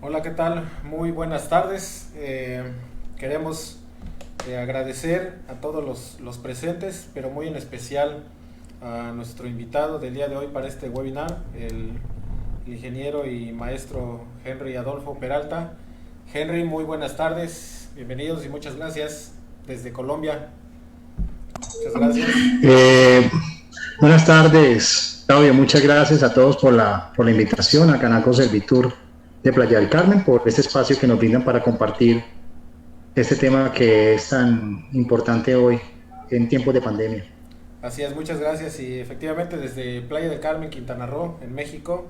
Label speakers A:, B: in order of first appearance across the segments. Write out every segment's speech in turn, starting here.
A: Hola, ¿qué tal? Muy buenas tardes. Queremos agradecer a todos los presentes, pero muy en especial a nuestro invitado del día de hoy para este webinar, el ingeniero y maestro Henry Adolfo Peralta. Henry, muy buenas tardes, bienvenidos y muchas gracias desde Colombia. Muchas gracias.
B: Buenas tardes, Claudio. Muchas gracias a todos por la invitación a Canaco Servitur de Playa del Carmen, por este espacio que nos brindan para compartir este tema que es tan importante hoy en tiempos de pandemia.
A: Así es, muchas gracias. Y efectivamente desde Playa del Carmen, Quintana Roo, en México,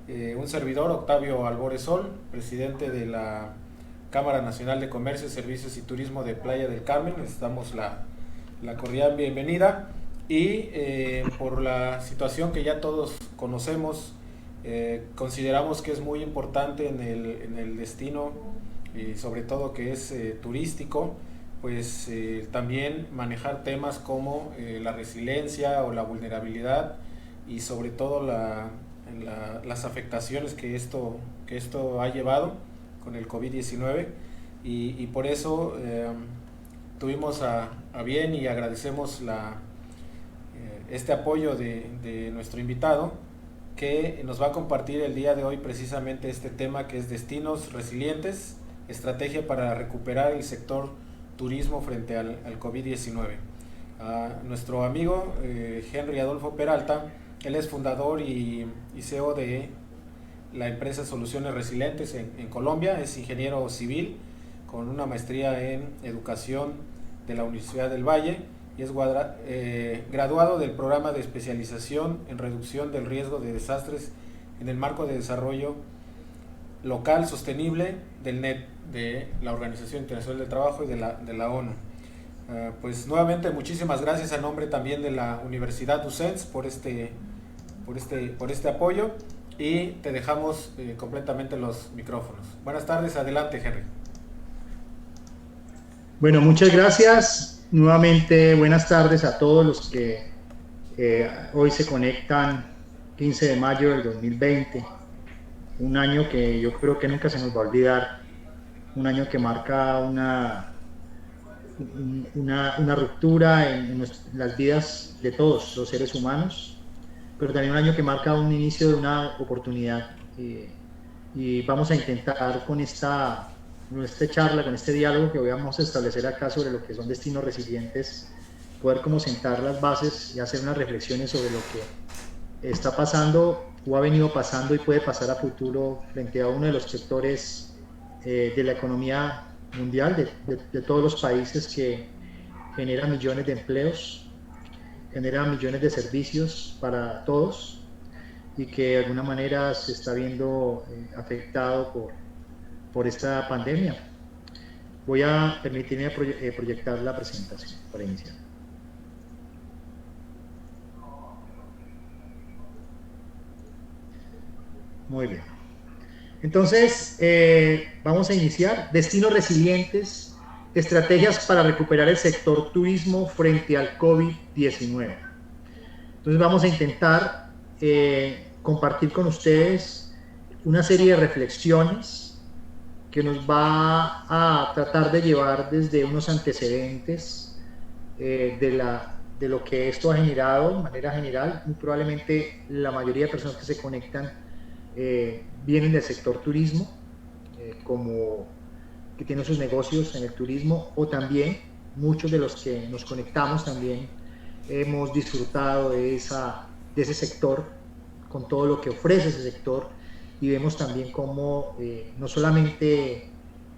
A: un servidor, Octavio Albores Sol, presidente de la Cámara Nacional de Comercio, Servicios y Turismo de Playa del Carmen. Les damos la cordial bienvenida y por la situación que ya todos conocemos, consideramos que es muy importante en el destino y sobre todo que es turístico, pues también manejar temas como la resiliencia o la vulnerabilidad y sobre todo las afectaciones que esto ha llevado con el COVID-19 y por eso tuvimos a bien y agradecemos este apoyo de nuestro invitado, que nos va a compartir el día de hoy precisamente este tema que es destinos resilientes, estrategia para recuperar el sector turismo frente al COVID-19. Nuestro amigo Henry Adolfo Peralta, él es fundador y CEO de la empresa Soluciones Resilientes en Colombia, es ingeniero civil con una maestría en educación de la Universidad del Valle y es graduado del programa de especialización en reducción del riesgo de desastres en el marco de desarrollo local sostenible del NET, de la Organización Internacional del Trabajo y de la ONU. Pues nuevamente muchísimas gracias a nombre también de la Universidad UCENS por este apoyo y te dejamos completamente los micrófonos. Buenas tardes, adelante, Henry.
B: Bueno, muchas gracias. Nuevamente, buenas tardes a todos los que hoy se conectan, 15 de mayo del 2020, un año que yo creo que nunca se nos va a olvidar, un año que marca una ruptura en las vidas de todos los seres humanos, pero también un año que marca un inicio de una oportunidad y vamos a intentar con esta charla, con este diálogo que hoy vamos a establecer acá sobre lo que son destinos resilientes, poder como sentar las bases y hacer unas reflexiones sobre lo que está pasando o ha venido pasando y puede pasar a futuro frente a uno de los sectores de la economía mundial, de todos los países, que genera millones de empleos, genera millones de servicios para todos y que de alguna manera se está viendo afectado por esta pandemia. Voy a permitirme proyectar la presentación para iniciar. Muy bien. Entonces, vamos a iniciar. Destinos resilientes, estrategias para recuperar el sector turismo frente al COVID-19. Entonces, vamos a intentar compartir con ustedes una serie de reflexiones que nos va a tratar de llevar desde unos antecedentes de lo que esto ha generado de manera general. Muy probablemente la mayoría de personas que se conectan vienen del sector turismo, como que tienen sus negocios en el turismo, o también muchos de los que nos conectamos también hemos disfrutado de ese sector, con todo lo que ofrece ese sector, y vemos también cómo no solamente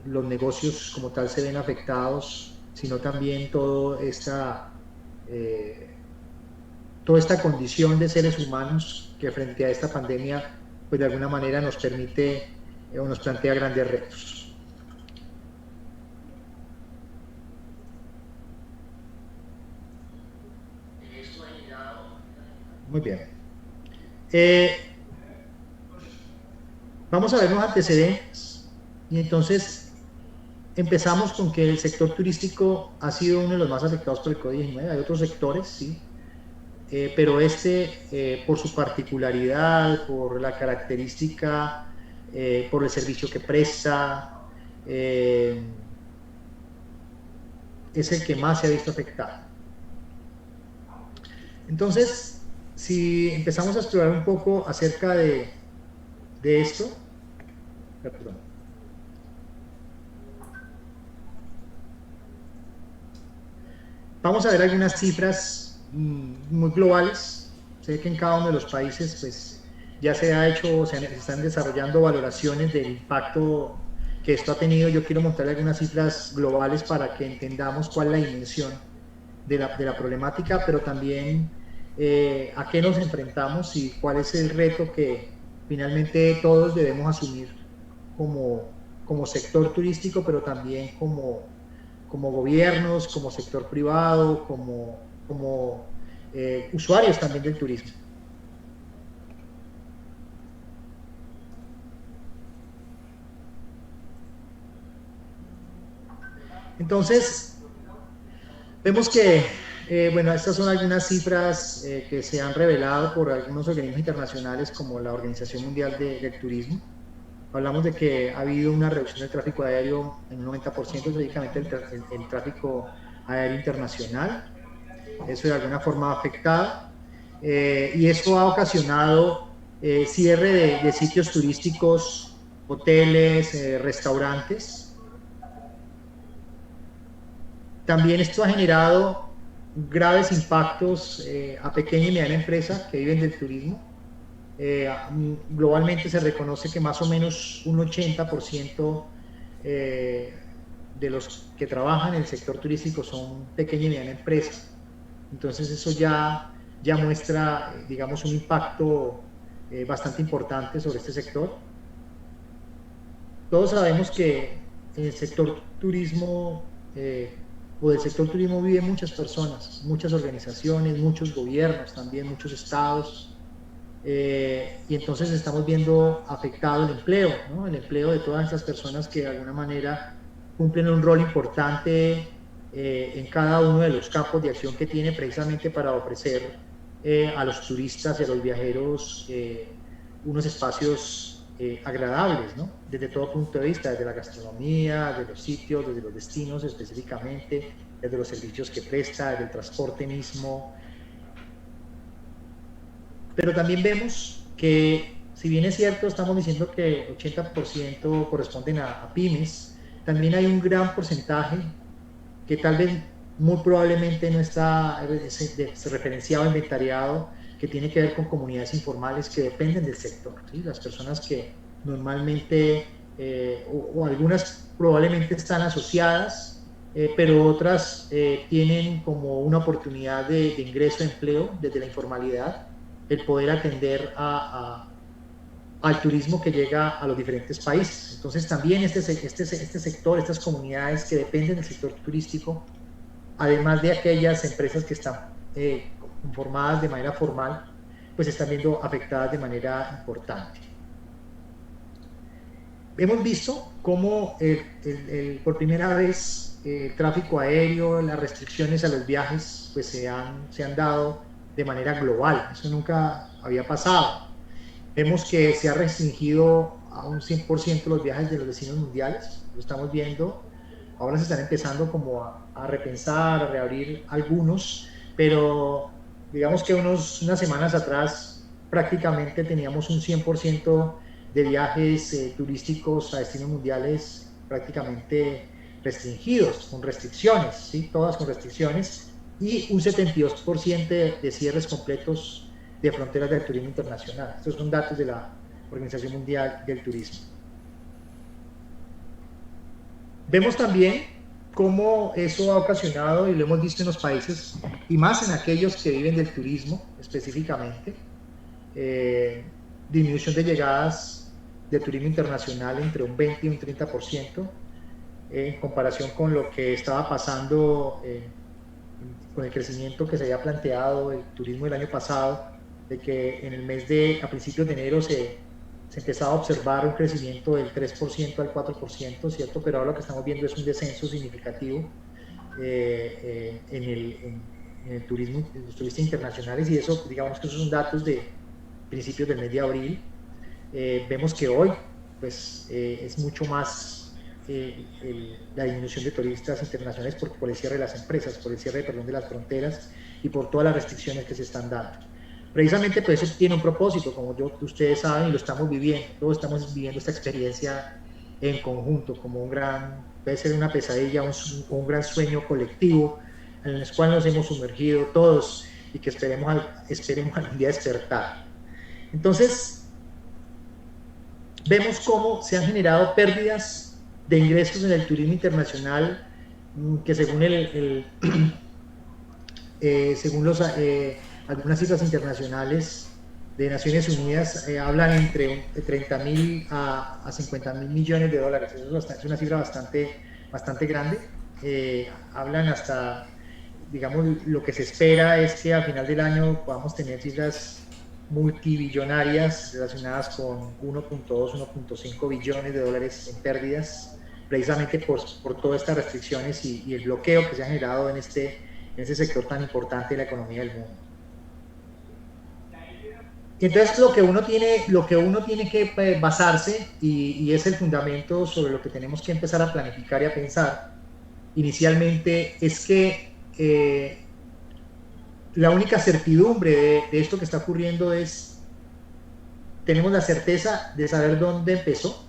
B: los negocios como tal se ven afectados, sino también toda esta condición de seres humanos que frente a esta pandemia pues de alguna manera nos permite o nos plantea grandes retos. Muy bien. Vamos a ver los antecedentes y entonces empezamos con que el sector turístico ha sido uno de los más afectados por el COVID-19. Hay otros sectores, sí, pero por su particularidad, por la característica, por el servicio que presta, es el que más se ha visto afectado. Entonces, si empezamos a explorar un poco acerca de esto, perdón. Vamos a ver algunas cifras muy globales. Sé que en cada uno de los países pues, ya se están desarrollando valoraciones del impacto que esto ha tenido. Yo quiero mostrarle algunas cifras globales para que entendamos cuál es la dimensión de la problemática, pero también a qué nos enfrentamos y cuál es el reto que finalmente todos debemos asumir como sector turístico, pero también como gobiernos, como sector privado, como usuarios también del turismo. Entonces, vemos que, bueno, estas son algunas cifras que se han revelado por algunos organismos internacionales como la Organización Mundial del Turismo. Hablamos de que ha habido una reducción del tráfico aéreo en un 90%, específicamente el tráfico aéreo internacional. Eso de alguna forma ha afectado y eso ha ocasionado cierre de sitios turísticos, hoteles, restaurantes. También esto ha generado graves impactos a pequeña y mediana empresa que viven del turismo. Globalmente se reconoce que más o menos un 80% de los que trabajan en el sector turístico son pequeña y mediana empresa. Entonces eso ya muestra, digamos, un impacto bastante importante sobre este sector. Todos sabemos que en el sector turismo o del sector turismo viven muchas personas, muchas organizaciones, muchos gobiernos, también muchos estados. Y entonces estamos viendo afectado el empleo, ¿no? El empleo de todas estas personas que de alguna manera cumplen un rol importante en cada uno de los campos de acción que tiene precisamente para ofrecer a los turistas y a los viajeros unos espacios agradables, ¿no? Desde todo punto de vista, desde la gastronomía, de los sitios, desde los destinos específicamente, desde los servicios que presta, desde el transporte mismo. Pero también vemos que, si bien es cierto, estamos diciendo que 80% corresponden a pymes, también hay un gran porcentaje que tal vez muy probablemente no está referenciado, inventariado, que tiene que ver con comunidades informales que dependen del sector, ¿sí? Las personas que normalmente, o algunas probablemente están asociadas, pero otras tienen como una oportunidad de ingreso, de empleo desde la informalidad, el poder atender al turismo que llega a los diferentes países. Entonces también este sector, estas comunidades que dependen del sector turístico, además de aquellas empresas que están conformadas de manera formal, pues están viendo afectadas de manera importante. Hemos visto cómo por primera vez el tráfico aéreo, las restricciones a los viajes, pues se han dado de manera global. Eso nunca había pasado. Vemos que se ha restringido a un 100% los viajes de los destinos mundiales. Lo estamos viendo. Ahora se están empezando como a repensar, a reabrir algunos, pero digamos que unas semanas atrás prácticamente teníamos un 100% de viajes turísticos a destinos mundiales prácticamente restringidos, con restricciones, ¿sí? Todas con restricciones, y un 72% de cierres completos de fronteras del turismo internacional. Estos son datos de la Organización Mundial del Turismo. Vemos también cómo eso ha ocasionado, y lo hemos visto en los países, y más en aquellos que viven del turismo específicamente, disminución de llegadas de turismo internacional entre un 20 y un 30%, en comparación con lo que estaba pasando con el crecimiento que se había planteado el turismo el año pasado, de que en el a principios de enero se empezaba a observar un crecimiento del 3% al 4%, ¿cierto? Pero ahora lo que estamos viendo es un descenso significativo en el turismo, en los turistas internacionales, y eso, digamos que esos son datos de principios del mes de abril. Vemos que hoy pues, es mucho más la disminución de turistas internacionales por el cierre de las empresas, por el cierre, perdón, de las fronteras y por todas las restricciones que se están dando. Precisamente pues eso tiene un propósito, como ustedes saben y lo estamos viviendo, todos estamos viviendo esta experiencia en conjunto, como puede ser una pesadilla, un gran sueño colectivo en el cual nos hemos sumergido todos y que esperemos algún día despertar. Entonces, vemos cómo se han generado pérdidas de ingresos en el turismo internacional, que según algunas cifras internacionales de Naciones Unidas hablan entre 30.000 a 50.000 millones de dólares. Eso es una cifra bastante grande. Hablan hasta, digamos, lo que se espera es que a final del año podamos tener cifras multibillonarias relacionadas con 1.2, 1.5 billones de dólares en pérdidas, precisamente por todas estas restricciones y el bloqueo que se ha generado en ese sector tan importante de la economía del mundo. Y entonces lo que uno tiene que basarse, y es el fundamento sobre lo que tenemos que empezar a planificar y a pensar inicialmente, es que la única certidumbre de esto que está ocurriendo es, tenemos la certeza de saber dónde empezó,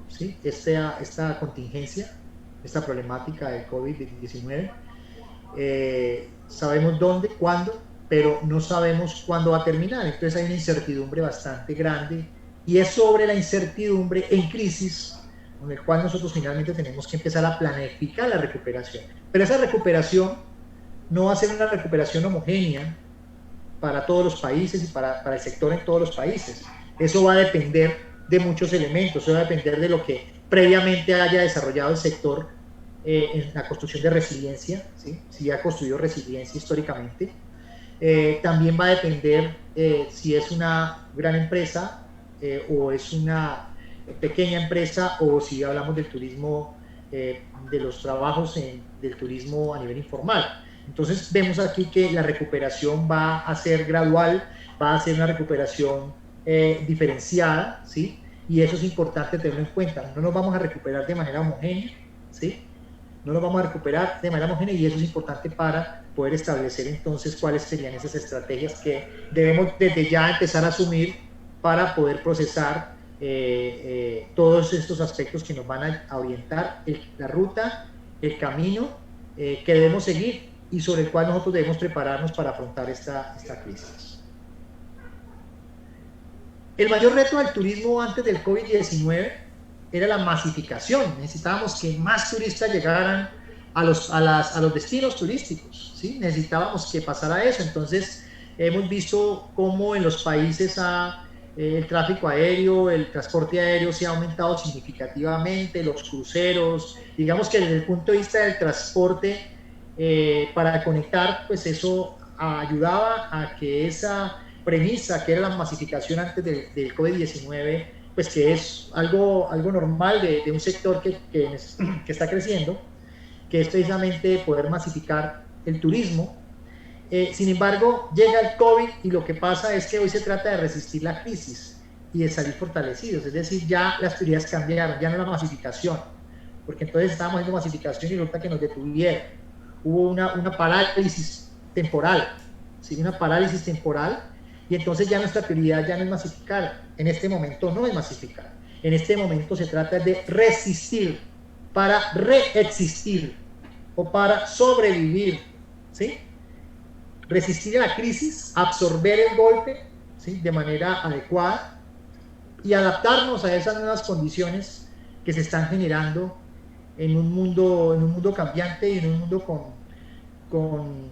B: ¿sí? esta contingencia, esta problemática del COVID-19. Sabemos dónde, cuándo, pero no sabemos cuándo va a terminar. Entonces hay una incertidumbre bastante grande, y es sobre la incertidumbre en crisis con el cual nosotros finalmente tenemos que empezar a planificar la recuperación. Pero esa recuperación no va a ser una recuperación homogénea para todos los países y para el sector en todos los países. Eso va a depender de muchos elementos, eso va a depender de lo que previamente haya desarrollado el sector en la construcción de resiliencia, ¿sí? Si ha construido resiliencia históricamente. También va a depender si es una gran empresa o es una pequeña empresa, o si hablamos del turismo, de los trabajos del turismo a nivel informal. Entonces vemos aquí que la recuperación va a ser gradual, va a ser una recuperación diferenciada, ¿sí? Y eso es importante tenerlo en cuenta. No nos vamos a recuperar de manera homogénea, ¿sí? No nos vamos a recuperar de manera homogénea, y eso es importante para poder establecer entonces cuáles serían esas estrategias que debemos desde ya empezar a asumir para poder procesar todos estos aspectos que nos van a orientar la ruta, el camino que debemos seguir y sobre el cual nosotros debemos prepararnos para afrontar esta crisis. El mayor reto del turismo antes del COVID-19 era la masificación. Necesitábamos que más turistas llegaran a los destinos turísticos, ¿sí? Necesitábamos que pasara eso. Entonces hemos visto cómo en los países el tráfico aéreo, el transporte aéreo se ha aumentado significativamente, los cruceros, digamos que desde el punto de vista del transporte para conectar, pues eso ayudaba a que esa premisa que era la masificación antes del COVID-19, pues que es algo normal de un sector que está creciendo, que es precisamente poder masificar el turismo. Sin embargo, llega el COVID y lo que pasa es que hoy se trata de resistir la crisis y de salir fortalecidos, es decir, ya las prioridades cambiaron, ya no la masificación, porque entonces estábamos haciendo masificación y resulta que nos detuvieron. Hubo una parálisis temporal, ¿sí? Una parálisis temporal, y entonces ya nuestra prioridad ya no es masificar, en este momento no es masificar, en este momento se trata de resistir para reexistir o para sobrevivir, ¿sí? Resistir a la crisis, absorber el golpe, ¿sí? De manera adecuada y adaptarnos a esas nuevas condiciones que se están generando en un mundo cambiante y en un mundo con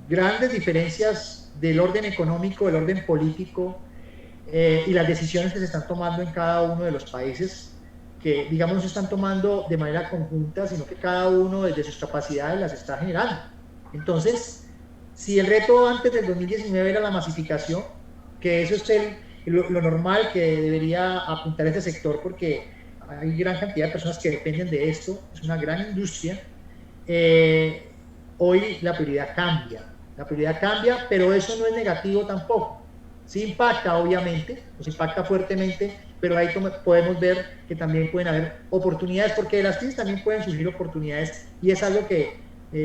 B: grandes diferencias del orden económico, del orden político, y las decisiones que se están tomando en cada uno de los países, que digamos no se están tomando de manera conjunta, sino que cada uno desde sus capacidades las está generando. Entonces, si el reto antes del 2019 era la masificación, que eso es lo normal que debería apuntar este sector, porque hay gran cantidad de personas que dependen de esto, es una gran industria, hoy la prioridad cambia, pero eso no es negativo tampoco. Sí impacta, obviamente, nos impacta fuertemente, pero ahí podemos ver que también pueden haber oportunidades, porque de las crisis también pueden surgir oportunidades, y es algo que,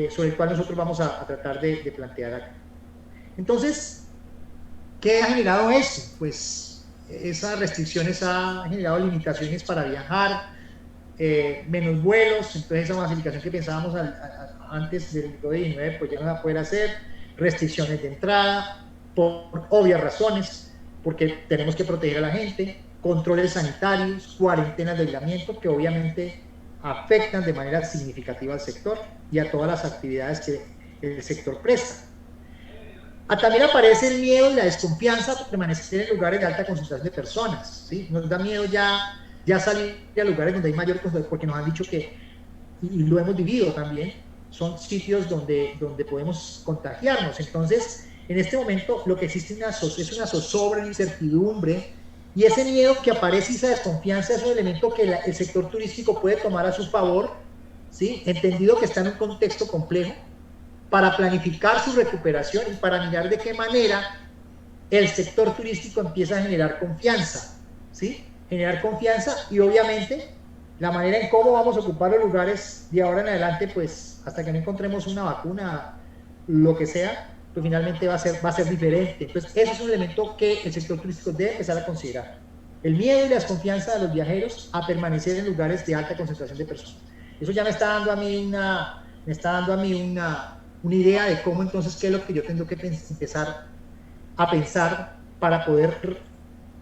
B: sobre el cual nosotros vamos a tratar de plantear acá. Entonces, ¿qué ha generado esto? Pues esas restricciones han generado limitaciones para viajar, menos vuelos, entonces esa masificación que pensábamos antes del COVID-19 pues ya no va a poder hacer, restricciones de entrada, por obvias razones, porque tenemos que proteger a la gente, controles sanitarios, cuarentenas de aislamiento, que obviamente afectan de manera significativa al sector y a todas las actividades que el sector presta. También aparece el miedo y la desconfianza por permanecer en lugares de alta concentración de personas, ¿sí? Nos da miedo ya salir a lugares donde hay mayor concentración, porque nos han dicho que, y lo hemos vivido también, son sitios donde podemos contagiarnos. Entonces, en este momento lo que existe es una zozobra, una incertidumbre, y ese miedo que aparece y esa desconfianza es un elemento que el sector turístico puede tomar a su favor, ¿sí? Entendido que está en un contexto complejo, para planificar su recuperación y para mirar de qué manera el sector turístico empieza a generar confianza, ¿sí? Generar confianza, y obviamente la manera en cómo vamos a ocupar los lugares de ahora en adelante, pues hasta que no encontremos una vacuna, lo que sea, pues finalmente va a ser diferente. Entonces ese es un elemento que el sector turístico debe empezar a considerar: el miedo y la desconfianza de los viajeros a permanecer en lugares de alta concentración de personas. Eso ya me está dando a mí una idea de cómo entonces qué es lo que yo tengo que empezar a pensar para poder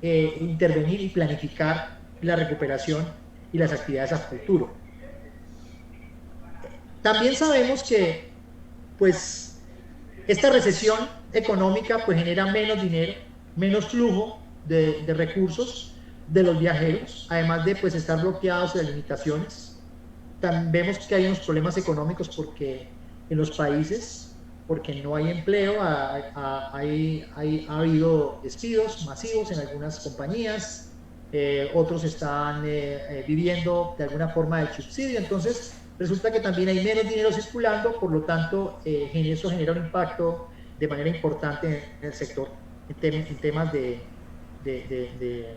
B: intervenir y planificar la recuperación y las actividades a futuro. También sabemos que pues esta recesión económica pues genera menos dinero, menos flujo de recursos de los viajeros, además de pues estar bloqueados de las limitaciones. También vemos que hay unos problemas económicos porque en los países, porque no hay empleo, ha habido despidos masivos en algunas compañías, otros están viviendo de alguna forma del subsidio, entonces resulta que también hay menos dinero circulando, por lo tanto eso genera un impacto de manera importante en el sector en temas de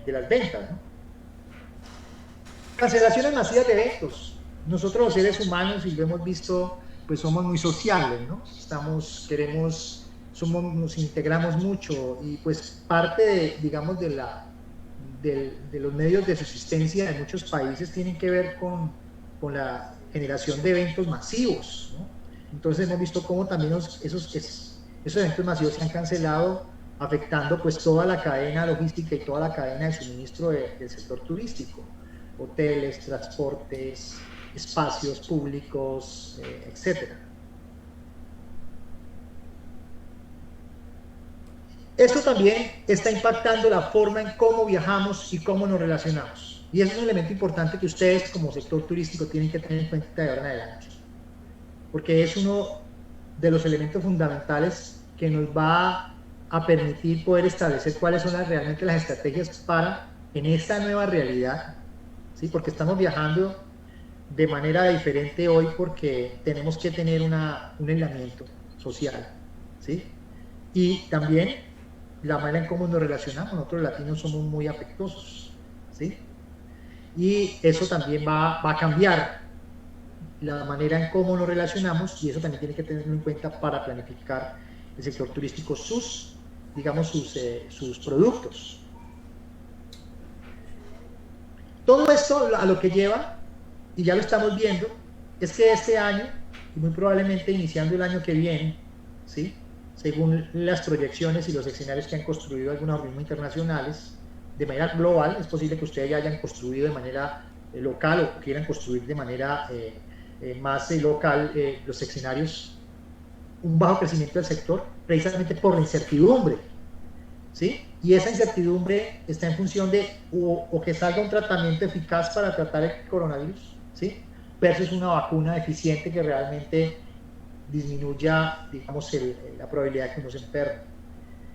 B: las ventas, ¿no? Cancelaciones masivas de eventos. Nosotros los seres humanos, y lo hemos visto, pues somos muy sociables, ¿no? Nos integramos mucho, y pues parte digamos, de los medios de subsistencia de muchos países tienen que ver con la generación de eventos masivos, ¿no? Entonces hemos visto cómo también esos eventos masivos se han cancelado, afectando pues toda la cadena logística y toda la cadena de suministro del sector turístico: hoteles, transportes, espacios públicos, etc. Esto también está impactando la forma en cómo viajamos y cómo nos relacionamos. Y eso es un elemento importante que ustedes como sector turístico tienen que tener en cuenta de ahora en adelante, porque es uno de los elementos fundamentales que nos va a permitir poder establecer cuáles son realmente las estrategias para, en esta nueva realidad, ¿sí? Porque estamos viajando de manera diferente hoy, porque tenemos que tener un aislamiento social, ¿sí? Y también la manera en cómo nos relacionamos. Nosotros los latinos somos muy afectuosos, ¿sí? Y eso también va a cambiar la manera en cómo nos relacionamos, y eso también tiene que tenerlo en cuenta para planificar el sector turístico sus productos. Todo esto a lo que lleva, y ya lo estamos viendo, es que este año, y muy probablemente iniciando el año que viene, ¿sí? Según las proyecciones y los escenarios que han construido algunos organismos internacionales, de manera global, es posible que ustedes ya hayan construido de manera local, o quieran construir de manera más local los escenarios, un bajo crecimiento del sector, precisamente por la incertidumbre ¿sí? Y esa incertidumbre está en función de o que salga un tratamiento eficaz para tratar el coronavirus, ¿sí? Versus una vacuna eficiente que realmente disminuya, digamos, la probabilidad de que uno se enferme.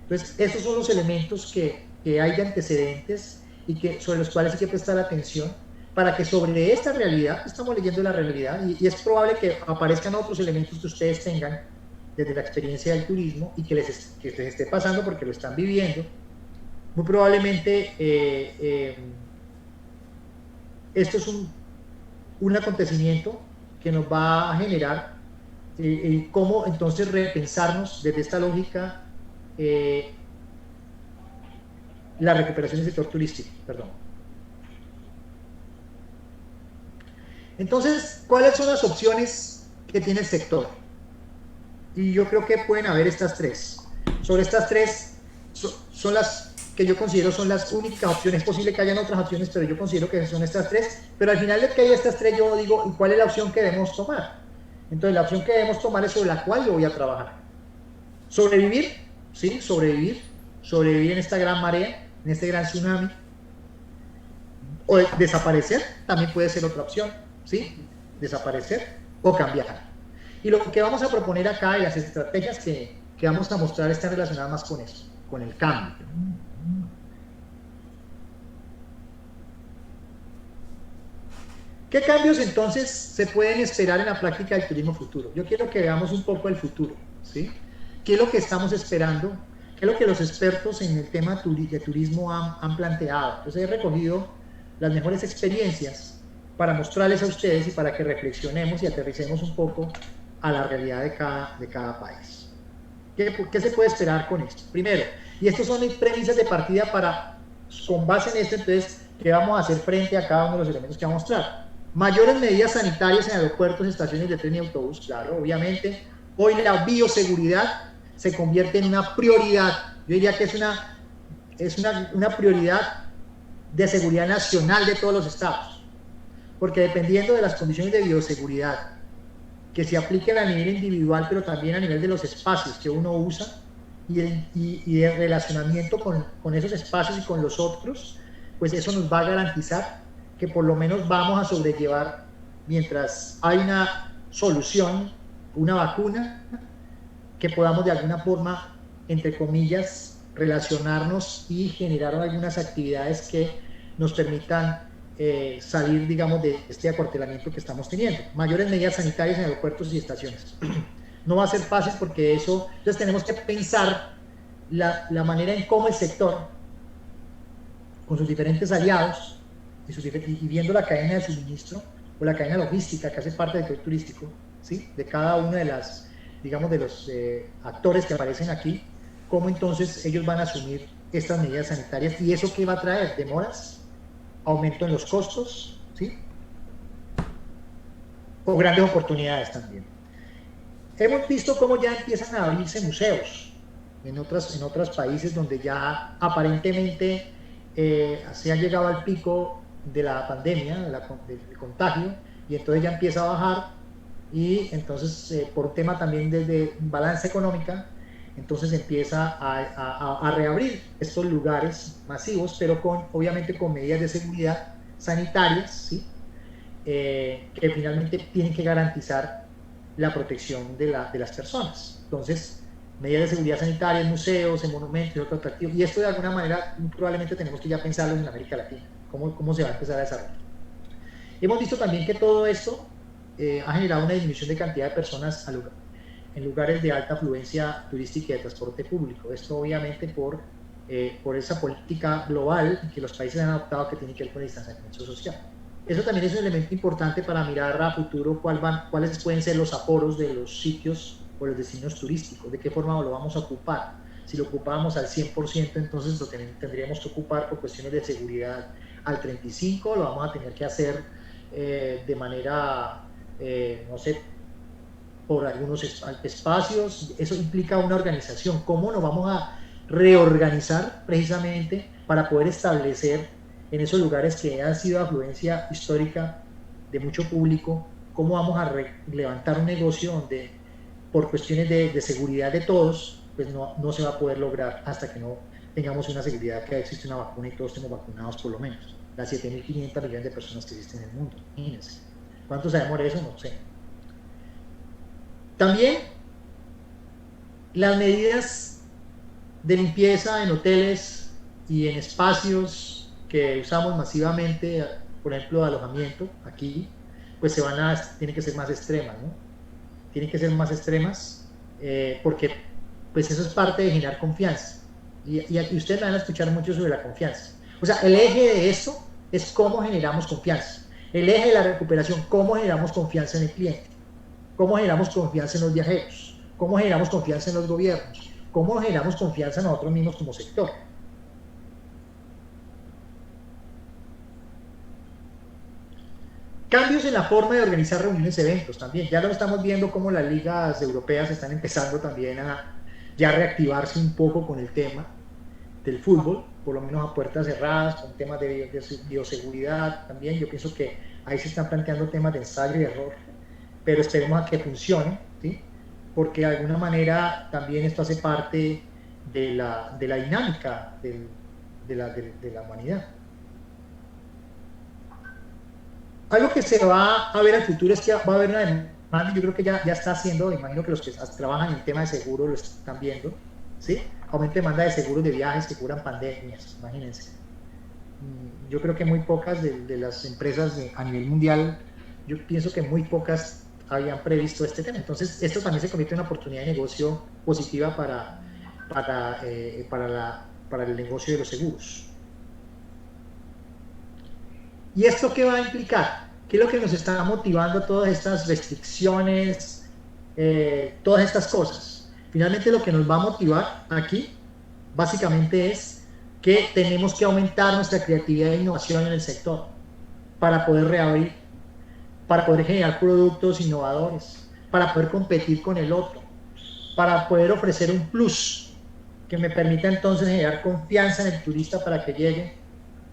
B: Entonces, esos son los elementos que hay de antecedentes y sobre los cuales hay que prestar atención para que sobre esta realidad, estamos leyendo la realidad, y es probable que aparezcan otros elementos que ustedes tengan desde la experiencia del turismo y que les esté pasando porque lo están viviendo. Muy probablemente esto es un acontecimiento que nos va a generar cómo entonces repensarnos desde esta lógica la recuperación del sector turístico, perdón. Entonces, ¿cuáles son las opciones que tiene el sector? Y yo creo que pueden haber estas tres. Sobre estas tres son las que yo considero son las únicas opciones. Es posible que hayan otras opciones, pero yo considero que son estas tres. Pero al final de que hay estas tres, yo digo, ¿y cuál es la opción que debemos tomar? Entonces, la opción que debemos tomar es sobre la cual yo voy a trabajar. Sobrevivir, ¿sí? Sobrevivir en esta gran marea, en este gran tsunami. O desaparecer, también puede ser otra opción, ¿sí? Desaparecer o cambiar. Y lo que vamos a proponer acá y las estrategias que vamos a mostrar están relacionadas más con eso, con el cambio. ¿Qué cambios entonces se pueden esperar en la práctica del turismo futuro? Yo quiero que veamos un poco el futuro, ¿sí? ¿Qué es lo que estamos esperando? ¿Qué es lo que los expertos en el tema de turismo han planteado? Entonces he recogido las mejores experiencias para mostrarles a ustedes y para que reflexionemos y aterricemos un poco a la realidad de cada país. ¿Qué se puede esperar con esto? Primero, y estas son mis premisas de partida para, con base en esto, entonces, ¿qué vamos a hacer frente a cada uno de los elementos que vamos a mostrar? Mayores medidas sanitarias en aeropuertos, estaciones de tren y autobús, claro, obviamente. Hoy la bioseguridad se convierte en una prioridad. Yo diría que es una prioridad de seguridad nacional de todos los estados. Porque dependiendo de las condiciones de bioseguridad que se apliquen a nivel individual, pero también a nivel de los espacios que uno usa y el relacionamiento con esos espacios y con los otros, pues eso nos va a garantizar que por lo menos vamos a sobrellevar, mientras hay una solución, una vacuna, que podamos de alguna forma, entre comillas, relacionarnos y generar algunas actividades que nos permitan salir, digamos, de este acuartelamiento que estamos teniendo. Mayores medidas sanitarias en aeropuertos y estaciones. No va a ser fácil porque entonces tenemos que pensar la manera en cómo el sector, con sus diferentes aliados, y viendo la cadena de suministro o la cadena logística que hace parte del sector turístico, ¿sí? De cada uno de las, digamos, de los actores que aparecen aquí, cómo entonces ellos van a asumir estas medidas sanitarias y eso qué va a traer, demoras, aumento en los costos, ¿sí? O grandes oportunidades también. Hemos visto cómo ya empiezan a abrirse museos en otros países donde ya aparentemente se ha llegado al pico de la pandemia, del contagio, y entonces ya empieza a bajar, y entonces por un tema también de balanza económica, entonces empieza a reabrir estos lugares masivos, pero obviamente con medidas de seguridad sanitarias, ¿sí? Que finalmente tienen que garantizar la protección de las personas. Entonces, medidas de seguridad sanitaria en museos, en monumentos y otros atractivos, y esto de alguna manera probablemente tenemos que ya pensarlo en América Latina, cómo se va a empezar a desarrollar. Hemos visto también que todo esto ha generado una disminución de cantidad de personas en lugares de alta afluencia turística y de transporte público. Esto obviamente por esa política global que los países han adoptado, que tiene que ver con el distanciamiento social. Eso también es un elemento importante para mirar a futuro cuáles pueden ser los aforos de los sitios o los destinos turísticos, de qué forma lo vamos a ocupar. Si lo ocupamos al 100%, entonces lo tendríamos que ocupar por cuestiones de seguridad al 35%, lo vamos a tener que hacer de manera, no sé, por algunos espacios. Eso implica una organización. ¿Cómo nos vamos a reorganizar precisamente para poder establecer en esos lugares que han sido afluencia histórica de mucho público, cómo vamos a levantar un negocio donde por cuestiones de seguridad de todos, pues no se va a poder lograr hasta que no tengamos una seguridad que existe una vacuna y todos estemos vacunados por lo menos. Las 7.500 millones de personas que existen en el mundo, imagínense. ¿Cuánto sabemos de eso? No sé. También las medidas de limpieza en hoteles y en espacios que usamos masivamente, por ejemplo, de alojamiento, aquí, pues tienen que ser más extremas, ¿no? Tienen que ser más extremas porque pues eso es parte de generar confianza. Y aquí ustedes van a escuchar mucho sobre la confianza. O sea, el eje de esto es cómo generamos confianza. El eje de la recuperación, cómo generamos confianza en el cliente, cómo generamos confianza en los viajeros, cómo generamos confianza en los gobiernos, cómo generamos confianza en nosotros mismos como sector. Cambios en la forma de organizar reuniones y eventos también. Ya lo estamos viendo como las ligas europeas están empezando también a ya reactivarse un poco con el tema del fútbol, por lo menos a puertas cerradas, con temas de bioseguridad también. Yo pienso que ahí se están planteando temas de ensayo y error, pero esperemos a que funcione, ¿sí? Porque de alguna manera también esto hace parte de la dinámica de la humanidad. Algo que se va a ver al futuro es que va a haber una demanda, yo creo que ya está haciendo, imagino que los que trabajan en el tema de seguro lo están viendo, ¿sí? Aumento de demanda de seguros de viajes que cubran pandemias, imagínense. Yo creo que muy pocas de las empresas a nivel mundial, yo pienso que muy pocas habían previsto este tema. Entonces, esto también se convierte en una oportunidad de negocio positiva para el negocio de los seguros. ¿Y esto qué va a implicar? ¿Qué es lo que nos está motivando todas estas restricciones, todas estas cosas? Finalmente lo que nos va a motivar aquí, básicamente es que tenemos que aumentar nuestra creatividad e innovación en el sector para poder reabrir, para poder generar productos innovadores, para poder competir con el otro, para poder ofrecer un plus que me permita entonces generar confianza en el turista para que llegue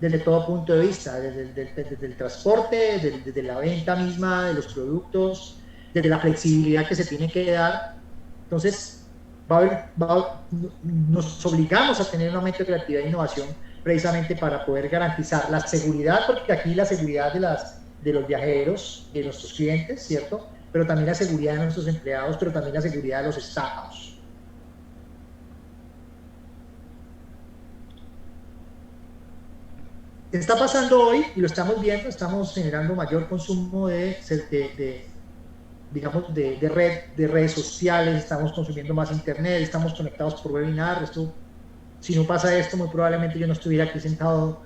B: desde todo punto de vista, desde el transporte, desde la venta misma de los productos, desde la flexibilidad que se tiene que dar. Entonces, nos obligamos a tener un aumento de creatividad e innovación precisamente para poder garantizar la seguridad, porque aquí la seguridad de los viajeros, de nuestros clientes, ¿cierto? Pero también la seguridad de nuestros empleados, pero también la seguridad de los estados. Está pasando hoy, y lo estamos viendo, estamos generando mayor consumo de redes sociales, estamos consumiendo más internet, estamos conectados por webinar. Si no pasa esto, muy probablemente yo no estuviera aquí sentado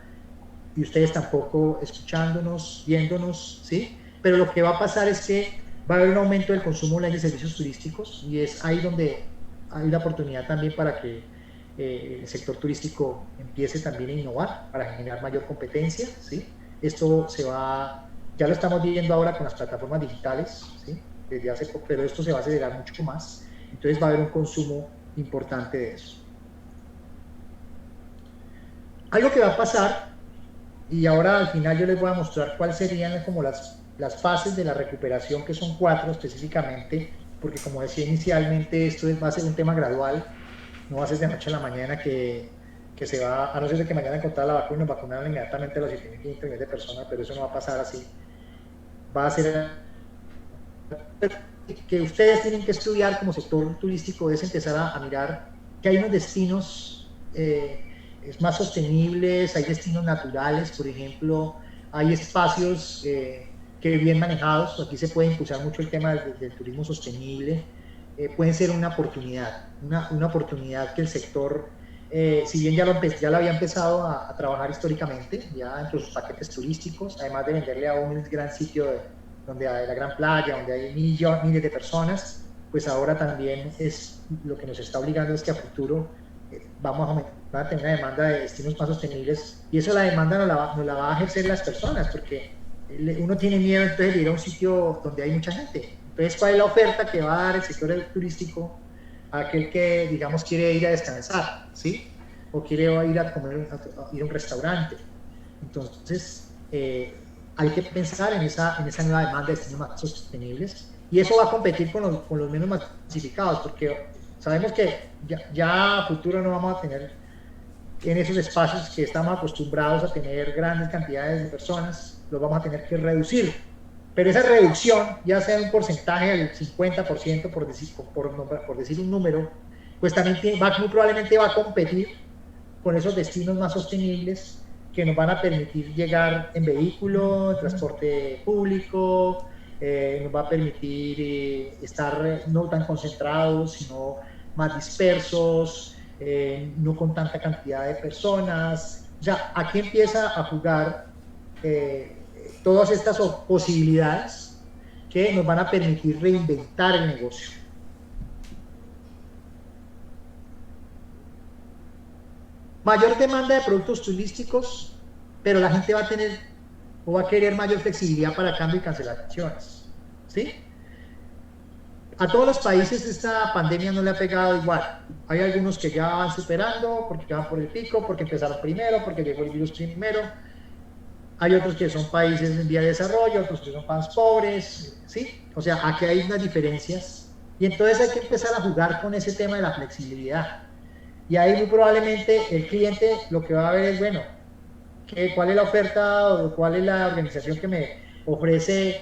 B: y ustedes tampoco escuchándonos, viéndonos, ¿sí? Pero lo que va a pasar es que va a haber un aumento del consumo online de servicios turísticos, y es ahí donde hay la oportunidad también para que el sector turístico empiece también a innovar para generar mayor competencia, ¿sí? Esto ya lo estamos viendo ahora con las plataformas digitales, ¿sí? Desde hace poco, pero esto se va a acelerar mucho más, entonces va a haber un consumo importante de eso. Algo que va a pasar, y ahora al final yo les voy a mostrar cuáles serían como las fases de la recuperación, que son 4 específicamente, porque como decía inicialmente, esto va a ser un tema gradual. No va a ser de noche a la mañana que se va, a no ser de que mañana encontrar la vacuna y nos vacunaron inmediatamente a los 7.500 millones de personas, pero eso no va a pasar así. Va a ser que ustedes tienen que estudiar como sector turístico, es empezar a mirar que hay unos destinos más sostenibles, hay destinos naturales, por ejemplo, hay espacios que bien manejados, aquí se puede impulsar mucho el tema del turismo sostenible. Pueden ser una oportunidad, una oportunidad que el sector, si bien ya lo había empezado a trabajar históricamente, ya entre sus paquetes turísticos, además de venderle a un gran sitio donde hay la gran playa, donde hay miles de personas, pues ahora también es lo que nos está obligando es que a futuro vamos a tener una demanda de destinos más sostenibles, y eso la demanda nos la va a ejercer las personas, porque uno tiene miedo entonces de ir a un sitio donde hay mucha gente. Entonces, ¿cuál es la oferta que va a dar el sector turístico a aquel que, digamos, quiere ir a descansar, ¿sí? O quiere ir a comer, ir a un restaurante? Entonces, hay que pensar en esa nueva demanda de destinos más sostenibles, y eso va a competir con los menos masificados, porque sabemos que ya a futuro no vamos a tener en esos espacios que estamos acostumbrados a tener grandes cantidades de personas, los vamos a tener que reducir. Pero esa reducción, ya sea un porcentaje del 50%, por decir un número, pues también muy probablemente va a competir con esos destinos más sostenibles que nos van a permitir llegar en vehículo, en transporte público, nos va a permitir estar no tan concentrados, sino más dispersos, no con tanta cantidad de personas. O sea, aquí empieza a jugar todas estas posibilidades que nos van a permitir reinventar el negocio. Mayor demanda de productos turísticos, pero la gente va a tener o va a querer mayor flexibilidad para cambio y cancelaciones, ¿sí? A todos los países esta pandemia no le ha pegado igual. Hay algunos que ya van superando, porque ya van por el pico, porque empezaron primero, porque llegó el virus primero. Hay otros que son países en vía de desarrollo, otros que son más pobres, ¿sí? O sea, aquí hay unas diferencias. Y entonces hay que empezar a jugar con ese tema de la flexibilidad. Y ahí muy probablemente el cliente lo que va a ver es, bueno, ¿cuál es la oferta o cuál es la organización que me ofrece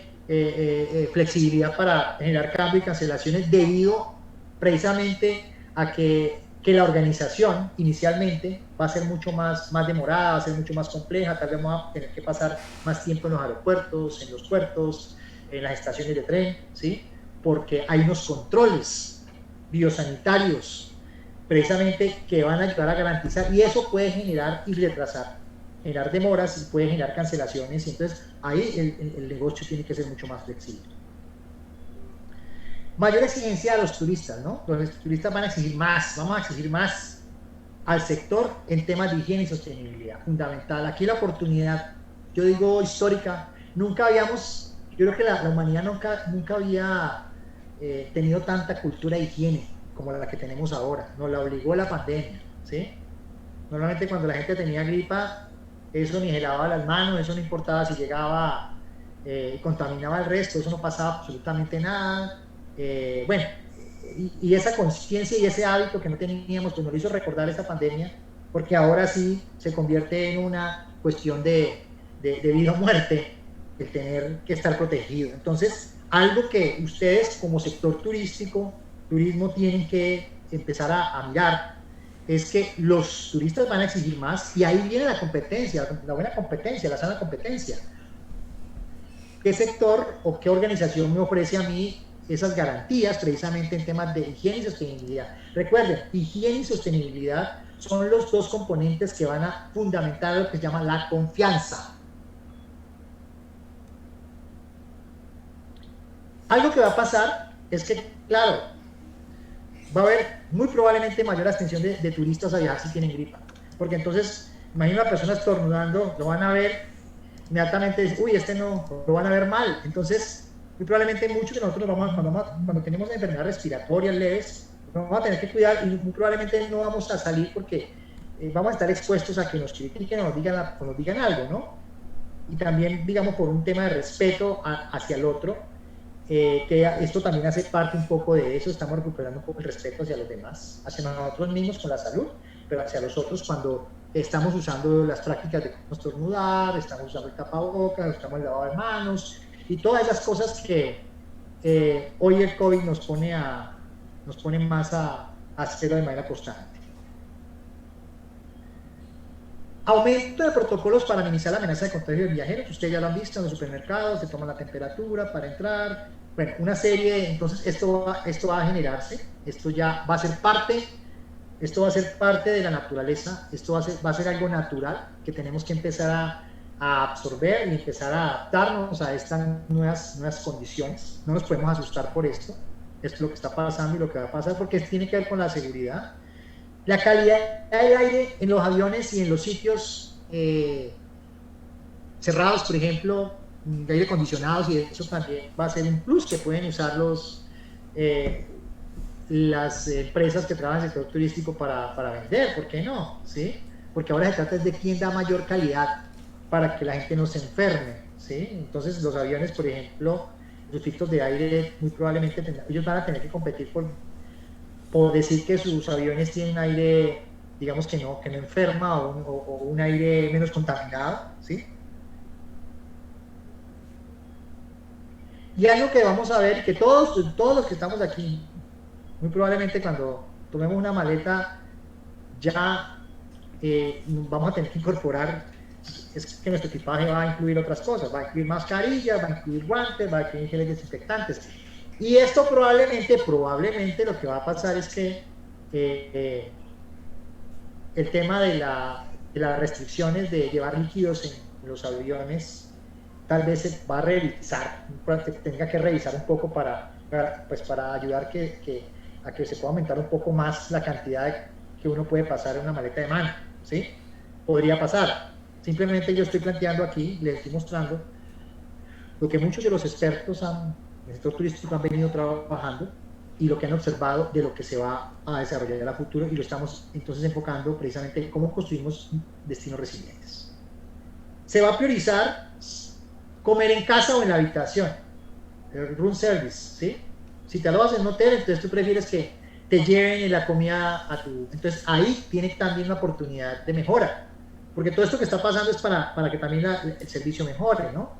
B: flexibilidad para generar cambio y cancelaciones debido precisamente a que la organización inicialmente va a ser mucho más demorada, va a ser mucho más compleja, tal vez vamos a tener que pasar más tiempo en los aeropuertos, en los puertos, en las estaciones de tren, ¿sí? Porque hay unos controles biosanitarios precisamente que van a ayudar a garantizar, y eso puede generar y retrasar, generar demoras y puede generar cancelaciones, y entonces ahí el negocio tiene que ser mucho más flexible. Mayor exigencia a los turistas, ¿no? Los turistas van a exigir más, vamos a exigir más al sector en temas de higiene y sostenibilidad, fundamental. Aquí la oportunidad, yo digo histórica, nunca habíamos, yo creo que la humanidad nunca había tenido tanta cultura de higiene como la que tenemos ahora. Nos la obligó la pandemia, ¿sí? Normalmente cuando la gente tenía gripa, eso ni se lavaba las manos, eso no importaba si llegaba y contaminaba el resto, eso no pasaba absolutamente nada. Bueno, y esa conciencia y ese hábito que no teníamos, pues nos hizo recordar esta pandemia, porque ahora sí se convierte en una cuestión de vida o muerte, el tener que estar protegido. Entonces, algo que ustedes como sector turismo tienen que empezar a mirar es que los turistas van a exigir más, y ahí viene la competencia, la buena competencia, la sana competencia. ¿Qué sector o qué organización me ofrece a mí esas garantías precisamente en temas de higiene y sostenibilidad? Recuerden, higiene y sostenibilidad son los dos componentes que van a fundamentar lo que se llama la confianza. Algo que va a pasar es que, claro, va a haber muy probablemente mayor abstención de turistas a viajar si tienen gripa, porque entonces, imagina una persona estornudando, lo van a ver inmediatamente, uy, este no, lo van a ver mal. Entonces, muy probablemente muchos de nosotros cuando tenemos enfermedades respiratorias leves, nos vamos a tener que cuidar, y muy probablemente no vamos a salir porque vamos a estar expuestos a que nos critiquen o nos digan algo, ¿no? Y también, digamos, por un tema de respeto hacia el otro, que esto también hace parte un poco de eso. Estamos recuperando un poco el respeto hacia los demás, hacia nosotros mismos con la salud, pero hacia los otros cuando estamos usando las prácticas de no estornudar, estamos usando el tapabocas, estamos el lavado de manos y todas esas cosas que hoy el COVID nos pone más a hacerlo de manera constante. Aumento de protocolos para minimizar la amenaza de contagio de viajeros. Ustedes ya lo han visto en los supermercados, se toma la temperatura para entrar. Bueno, una serie, entonces esto va a generarse, esto ya va a ser parte, esto va a ser parte de la naturaleza, esto va a ser algo natural que tenemos que empezar a absorber y empezar a adaptarnos a estas nuevas condiciones. No nos podemos asustar por esto es lo que está pasando y lo que va a pasar, porque tiene que ver con la seguridad. La calidad del aire en los aviones y en los sitios cerrados, por ejemplo, de aire acondicionados, y eso también va a ser un plus que pueden usar las empresas que trabajan en el sector turístico para vender, ¿por qué no? ¿Sí? Porque ahora se trata de quién da mayor calidad para que la gente no se enferme, ¿sí? Entonces los aviones, por ejemplo, los filtros de aire muy probablemente ellos van a tener que competir por decir que sus aviones tienen aire digamos que no enferma o un aire menos contaminado, ¿sí? Y algo que vamos a ver, que todos los que estamos aquí, muy probablemente cuando tomemos una maleta, ya vamos a tener que incorporar, es que nuestro equipaje va a incluir otras cosas, va a incluir mascarillas, va a incluir guantes, va a incluir geles desinfectantes. Y esto probablemente lo que va a pasar es que el tema de las restricciones de llevar líquidos en los aviones tal vez se va a revisar, tenga que revisar un poco para ayudar a que se pueda aumentar un poco más la cantidad que uno puede pasar en una maleta de mano, ¿sí? Podría pasar. Simplemente yo estoy planteando aquí, les estoy mostrando lo que muchos de los expertos en el sector turístico han venido trabajando y lo que han observado de lo que se va a desarrollar a futuro, y lo estamos entonces enfocando precisamente en cómo construimos destinos resilientes. Se va a priorizar comer en casa o en la habitación, el room service, ¿sí? Si te lo haces en un hotel, entonces tú prefieres que te lleven la comida a tu... Entonces ahí tiene también una oportunidad de mejora, porque todo esto que está pasando es para que también el servicio mejore, ¿no?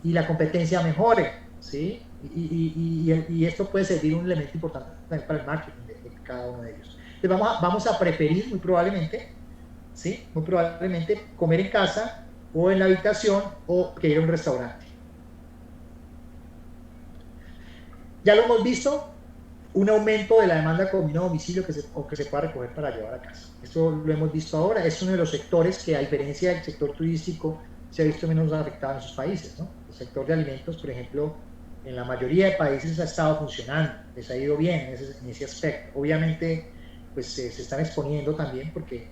B: Y la competencia mejore, ¿sí? Y esto puede servir un elemento importante también para el marketing de cada uno de ellos. Entonces vamos a preferir muy probablemente, ¿sí? Muy probablemente comer en casa o en la habitación o que ir a un restaurante. Ya lo hemos visto, un aumento de la demanda de comida a domicilio que se pueda recoger para llevar a casa. Esto lo hemos visto ahora, es uno de los sectores que, a diferencia del sector turístico, se ha visto menos afectado en sus países, ¿no? El sector de alimentos, por ejemplo, en la mayoría de países ha estado funcionando, les ha ido bien en ese aspecto. Obviamente, pues se están exponiendo también porque,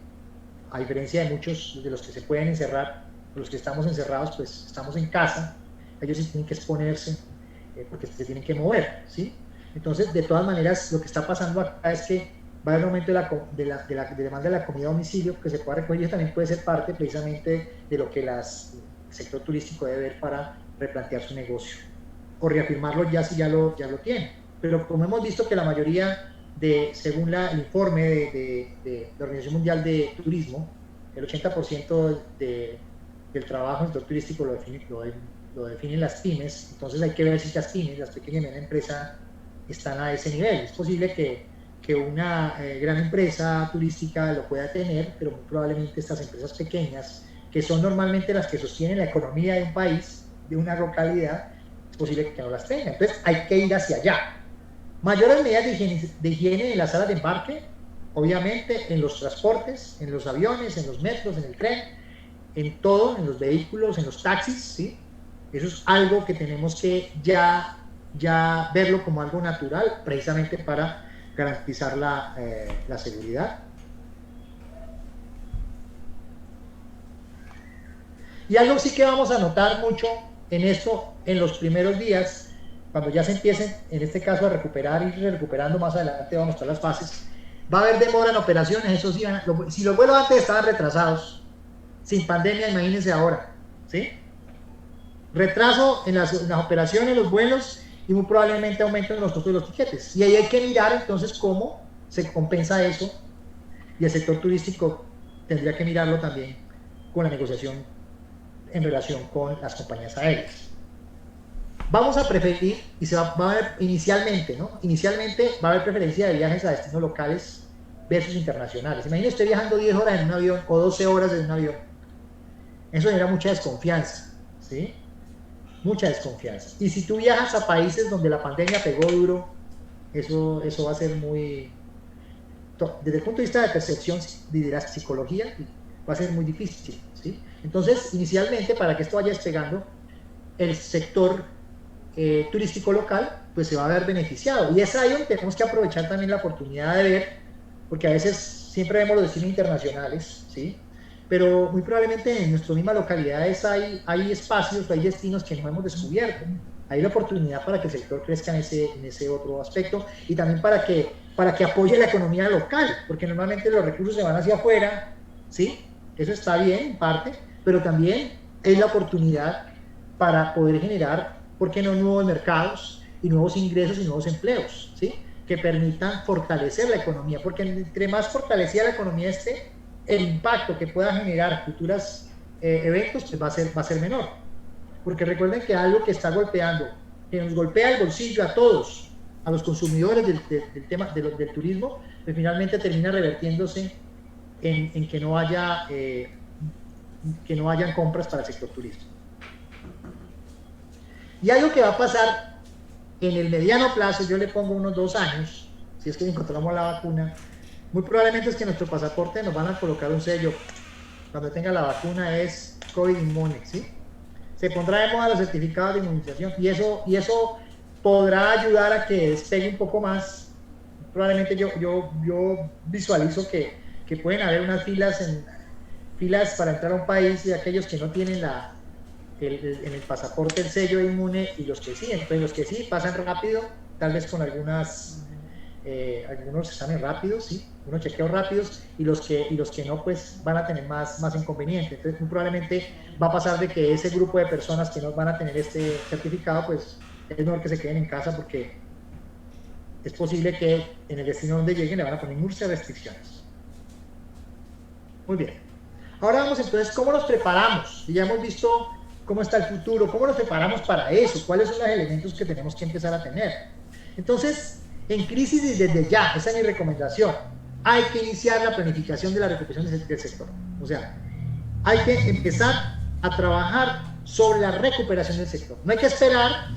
B: a diferencia de muchos de los que se pueden encerrar, los que estamos encerrados, pues estamos en casa, ellos sí tienen que exponerse porque se tienen que mover, ¿sí? Entonces, de todas maneras, lo que está pasando acá es que va a haber un aumento de la demanda de la comida a domicilio que se pueda recoger, y eso también puede ser parte precisamente de lo que el sector turístico debe ver para replantear su negocio o reafirmarlo ya si ya lo tiene. Pero como hemos visto que la mayoría según el informe de la Organización Mundial de Turismo, el 80% del trabajo en el sector turístico lo definen las pymes. Entonces hay que ver si las pymes, las pequeñas y medianas empresas, están a ese nivel. Es posible que una gran empresa turística lo pueda tener, pero muy probablemente estas empresas pequeñas, que son normalmente las que sostienen la economía de un país, de una localidad, es posible que no las tengan. Entonces hay que ir hacia allá. Mayores medidas de higiene en las salas de embarque, obviamente en los transportes, en los aviones, en los metros, en el tren, en todo, en los vehículos, en los taxis, ¿sí? Eso es algo que tenemos que ya verlo como algo natural, precisamente para garantizar la seguridad. Y algo sí que vamos a notar mucho en esto en los primeros días, cuando ya se empiecen, en este caso, a recuperar y recuperando más adelante, vamos a mostrar las fases, va a haber demora en operaciones. Eso sí, si los vuelos antes estaban retrasados, sin pandemia, imagínense ahora, ¿sí? Retraso en las operaciones, los vuelos, y muy probablemente aumento en los costos de los tiquetes. Y ahí hay que mirar entonces cómo se compensa eso, y el sector turístico tendría que mirarlo también con la negociación en relación con las compañías aéreas. Vamos a preferir, y va a haber inicialmente va a haber preferencia de viajes a destinos locales versus internacionales. Imagínese usted viajando 10 horas en un avión o 12 horas en un avión. Eso genera mucha desconfianza, ¿sí? Mucha desconfianza. Y si tú viajas a países donde la pandemia pegó duro, eso va a ser muy... Desde el punto de vista de percepción de la psicología, va a ser muy difícil, ¿sí? Entonces, inicialmente, para que esto vaya despegando, el sector turístico local, pues se va a ver beneficiado. Y es ahí donde tenemos que aprovechar también la oportunidad de ver, porque a veces siempre vemos los destinos internacionales, ¿sí? Pero muy probablemente en nuestras mismas localidades hay espacios, hay destinos que no hemos descubierto. Hay la oportunidad para que el sector crezca en ese otro aspecto, y también para que apoye la economía local, porque normalmente los recursos se van hacia afuera, ¿sí? Eso está bien en parte, pero también es la oportunidad para poder generar, ¿por qué no?, nuevos mercados y nuevos ingresos y nuevos empleos, ¿sí? que permitan fortalecer la economía, porque entre más fortalecida la economía esté, el impacto que pueda generar futuros eventos pues va a ser menor. Porque recuerden que algo que está golpeando, que nos golpea el bolsillo a todos, a los consumidores del tema del turismo, pues finalmente termina revertiéndose en que no haya que no hayan compras para el sector turismo. Y algo que va a pasar en el mediano plazo, yo le pongo unos 2 años, si es que encontramos la vacuna, muy probablemente es que nuestro pasaporte nos van a colocar un sello, cuando tenga la vacuna es COVID inmune, ¿sí? Se pondrá de moda los certificados de inmunización y eso podrá ayudar a que despegue un poco más. Probablemente yo visualizo que pueden haber unas filas para entrar a un país de aquellos que no tienen en el pasaporte el sello inmune y los que sí. Entonces los que sí pasan rápido, tal vez con algunos exámenes rápidos, ¿sí? Unos chequeos rápidos, y los que no, pues van a tener más inconvenientes. Entonces muy probablemente va a pasar de que ese grupo de personas que no van a tener este certificado, pues es mejor que se queden en casa, porque es posible que en el destino donde lleguen le van a poner muchas restricciones. Muy bien. Ahora vamos entonces, ¿cómo nos preparamos? Ya hemos visto cómo está el futuro, ¿cómo nos preparamos para eso? ¿Cuáles son los elementos que tenemos que empezar a tener? Entonces, en crisis y desde ya, esa es mi recomendación, hay que iniciar la planificación de la recuperación del sector. O sea, hay que empezar a trabajar sobre la recuperación del sector. No hay que esperar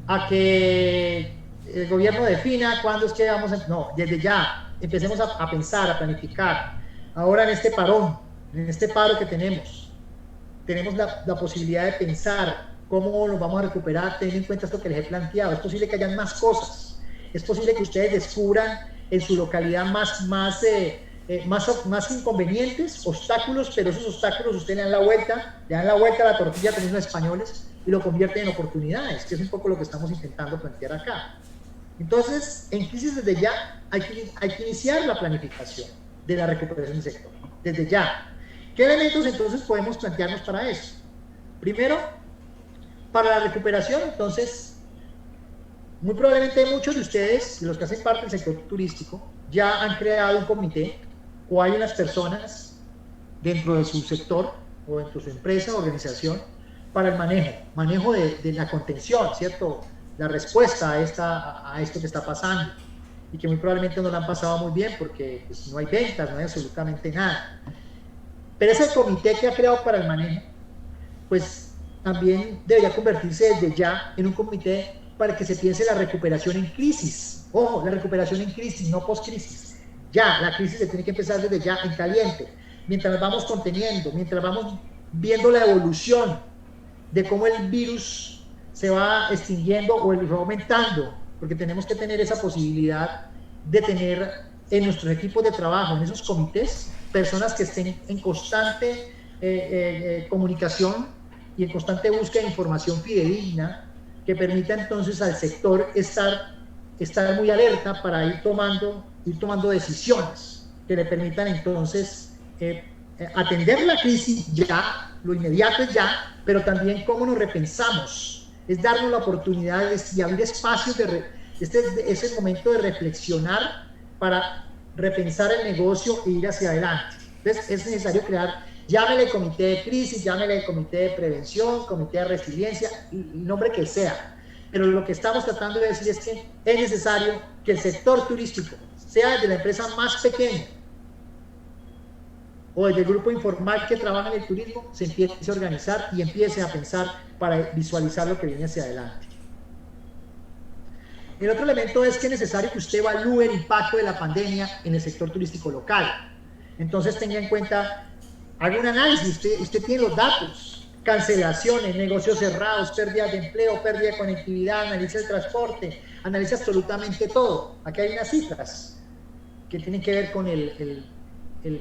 B: a que el gobierno defina cuándo es que vamos a... No, desde ya, empecemos a pensar, a planificar. Ahora en este parón, en este paro que tenemos la posibilidad de pensar cómo lo vamos a recuperar, teniendo en cuenta esto que les he planteado. Es posible que hayan más cosas, es posible que ustedes descubran en su localidad más inconvenientes, obstáculos, pero esos obstáculos ustedes le dan la vuelta a la tortilla como los españoles y lo convierten en oportunidades, que es un poco lo que estamos intentando plantear acá. Entonces, en crisis desde ya hay que iniciar la planificación de la recuperación del sector, desde ya. ¿Qué elementos entonces podemos plantearnos para eso? Primero, para la recuperación, entonces, muy probablemente muchos de ustedes, los que hacen parte del sector turístico, ya han creado un comité, o hay unas personas dentro de su sector o dentro de su empresa o organización para el manejo de la contención, ¿cierto? La respuesta a esto que está pasando, y que muy probablemente no la han pasado muy bien porque pues, no hay ventas, no hay absolutamente nada. Pero ese comité que ha creado para el manejo, pues también debería convertirse desde ya en un comité para que se piense la recuperación en crisis. Ojo, la recuperación en crisis, no post-crisis. Ya, la crisis se tiene que empezar desde ya, en caliente. Mientras nos vamos conteniendo, mientras vamos viendo la evolución de cómo el virus se va extinguiendo o va aumentando, porque tenemos que tener esa posibilidad de tener en nuestros equipos de trabajo, en esos comités, personas que estén en constante comunicación y en constante búsqueda de información fidedigna, que permita entonces al sector estar muy alerta para ir tomando decisiones que le permitan entonces atender la crisis ya, lo inmediato es ya, pero también cómo nos repensamos, es darnos la oportunidad y abrir espacios este es el momento de reflexionar para repensar el negocio e ir hacia adelante. Entonces es necesario crear, llámele comité de crisis, llámele comité de prevención, comité de resiliencia, el nombre que sea. Pero lo que estamos tratando de decir es que es necesario que el sector turístico, sea desde la empresa más pequeña o desde el grupo informal que trabaja en el turismo, se empiece a organizar y empiece a pensar para visualizar lo que viene hacia adelante. El otro elemento es que es necesario que usted evalúe el impacto de la pandemia en el sector turístico local. Entonces tenga en cuenta, haga un análisis, usted tiene los datos, cancelaciones, negocios cerrados, pérdidas de empleo, pérdida de conectividad, analiza el transporte, analiza absolutamente todo. Aquí hay unas cifras que tienen que ver con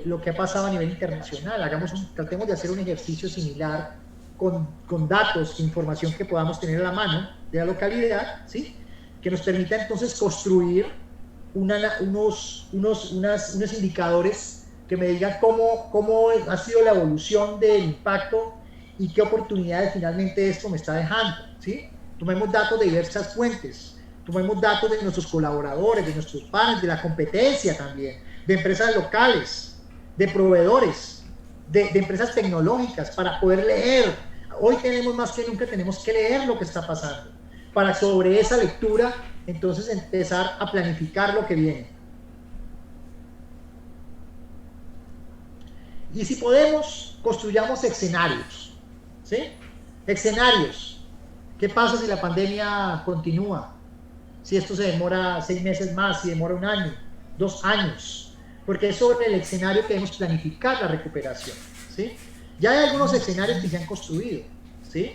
B: lo que ha pasado a nivel internacional. Tratemos de hacer un ejercicio similar con datos, información que podamos tener a la mano de la localidad, ¿sí? Que nos permita entonces construir unos indicadores que me digan cómo ha sido la evolución del impacto y qué oportunidades finalmente esto me está dejando, ¿sí? Tomemos datos de diversas fuentes, tomemos datos de nuestros colaboradores, de nuestros partners, de la competencia también, de empresas locales, de proveedores, de empresas tecnológicas, para poder leer. Hoy tenemos más que nunca, tenemos que leer lo que está pasando, para sobre esa lectura entonces empezar a planificar lo que viene. Y si podemos, construyamos escenarios, ¿sí? Escenarios. ¿Qué pasa si la pandemia continúa? Si esto se demora 6 meses más, si demora 1 año, 2 años. Porque es sobre el escenario que debemos planificar la recuperación, ¿sí? Ya hay algunos escenarios que se han construido, ¿sí?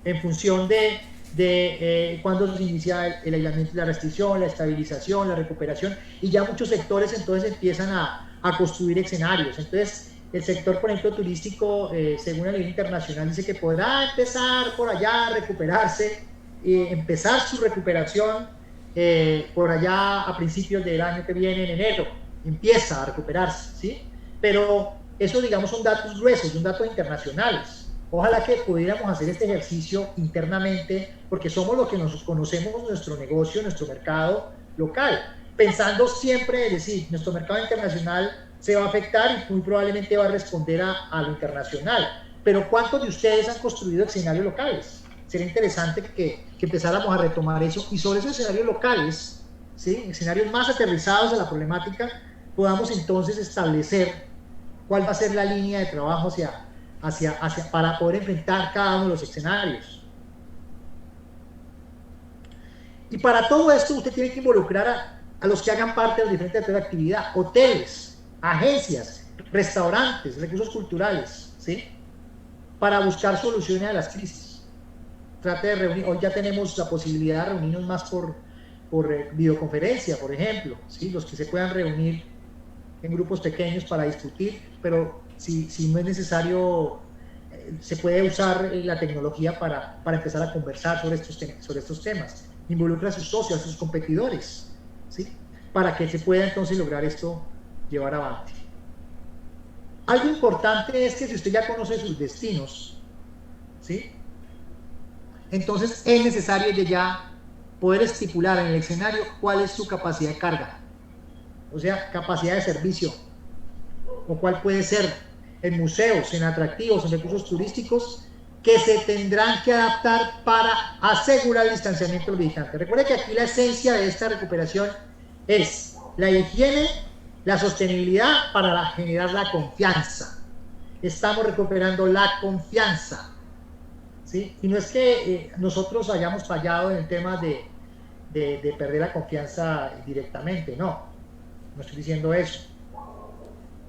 B: En función de cuándo se inicia el aislamiento y la restricción, la estabilización, la recuperación, y ya muchos sectores entonces empiezan a construir escenarios. Entonces, el sector, por ejemplo, turístico, según el nivel internacional, dice que podrá empezar por allá a recuperarse, empezar su recuperación por allá a principios del año que viene, en enero, empieza a recuperarse, ¿sí? Pero eso, digamos, son datos gruesos, son datos internacionales. Ojalá que pudiéramos hacer este ejercicio internamente, porque somos los que nos conocemos nuestro negocio, nuestro mercado local, pensando siempre, es decir, nuestro mercado internacional se va a afectar y muy probablemente va a responder a lo internacional. Pero ¿cuántos de ustedes han construido escenarios locales? Sería interesante que empezáramos a retomar eso, y sobre esos escenarios locales, ¿sí? Escenarios más aterrizados a la problemática, podamos entonces establecer cuál va a ser la línea de trabajo para poder enfrentar cada uno de los escenarios. Y para todo esto usted tiene que involucrar a los que hagan parte de los diferentes sectores de actividad, hoteles, agencias, restaurantes, recursos culturales, ¿sí? Para buscar soluciones a las crisis. Trate de reunir, hoy ya tenemos la posibilidad de reunirnos más por videoconferencia, por ejemplo, ¿sí? Los que se puedan reunir en grupos pequeños para discutir, pero si no es necesario, se puede usar la tecnología para empezar a conversar sobre estos temas. Involucra a sus socios, a sus competidores, ¿sí? Para que se pueda entonces lograr esto llevar avante. Algo importante es que si usted ya conoce sus destinos, ¿sí? Entonces es necesario ya poder estipular en el escenario cuál es su capacidad de carga, o sea, capacidad de servicio, o cuál puede ser en museos, en atractivos, en recursos turísticos, que se tendrán que adaptar para asegurar el distanciamiento de los visitantes. Recuerde que aquí la esencia de esta recuperación es la higiene, la sostenibilidad para generar la confianza. Estamos recuperando la confianza, ¿sí? Y no es que nosotros hayamos fallado en el tema de perder la confianza directamente, no estoy diciendo eso.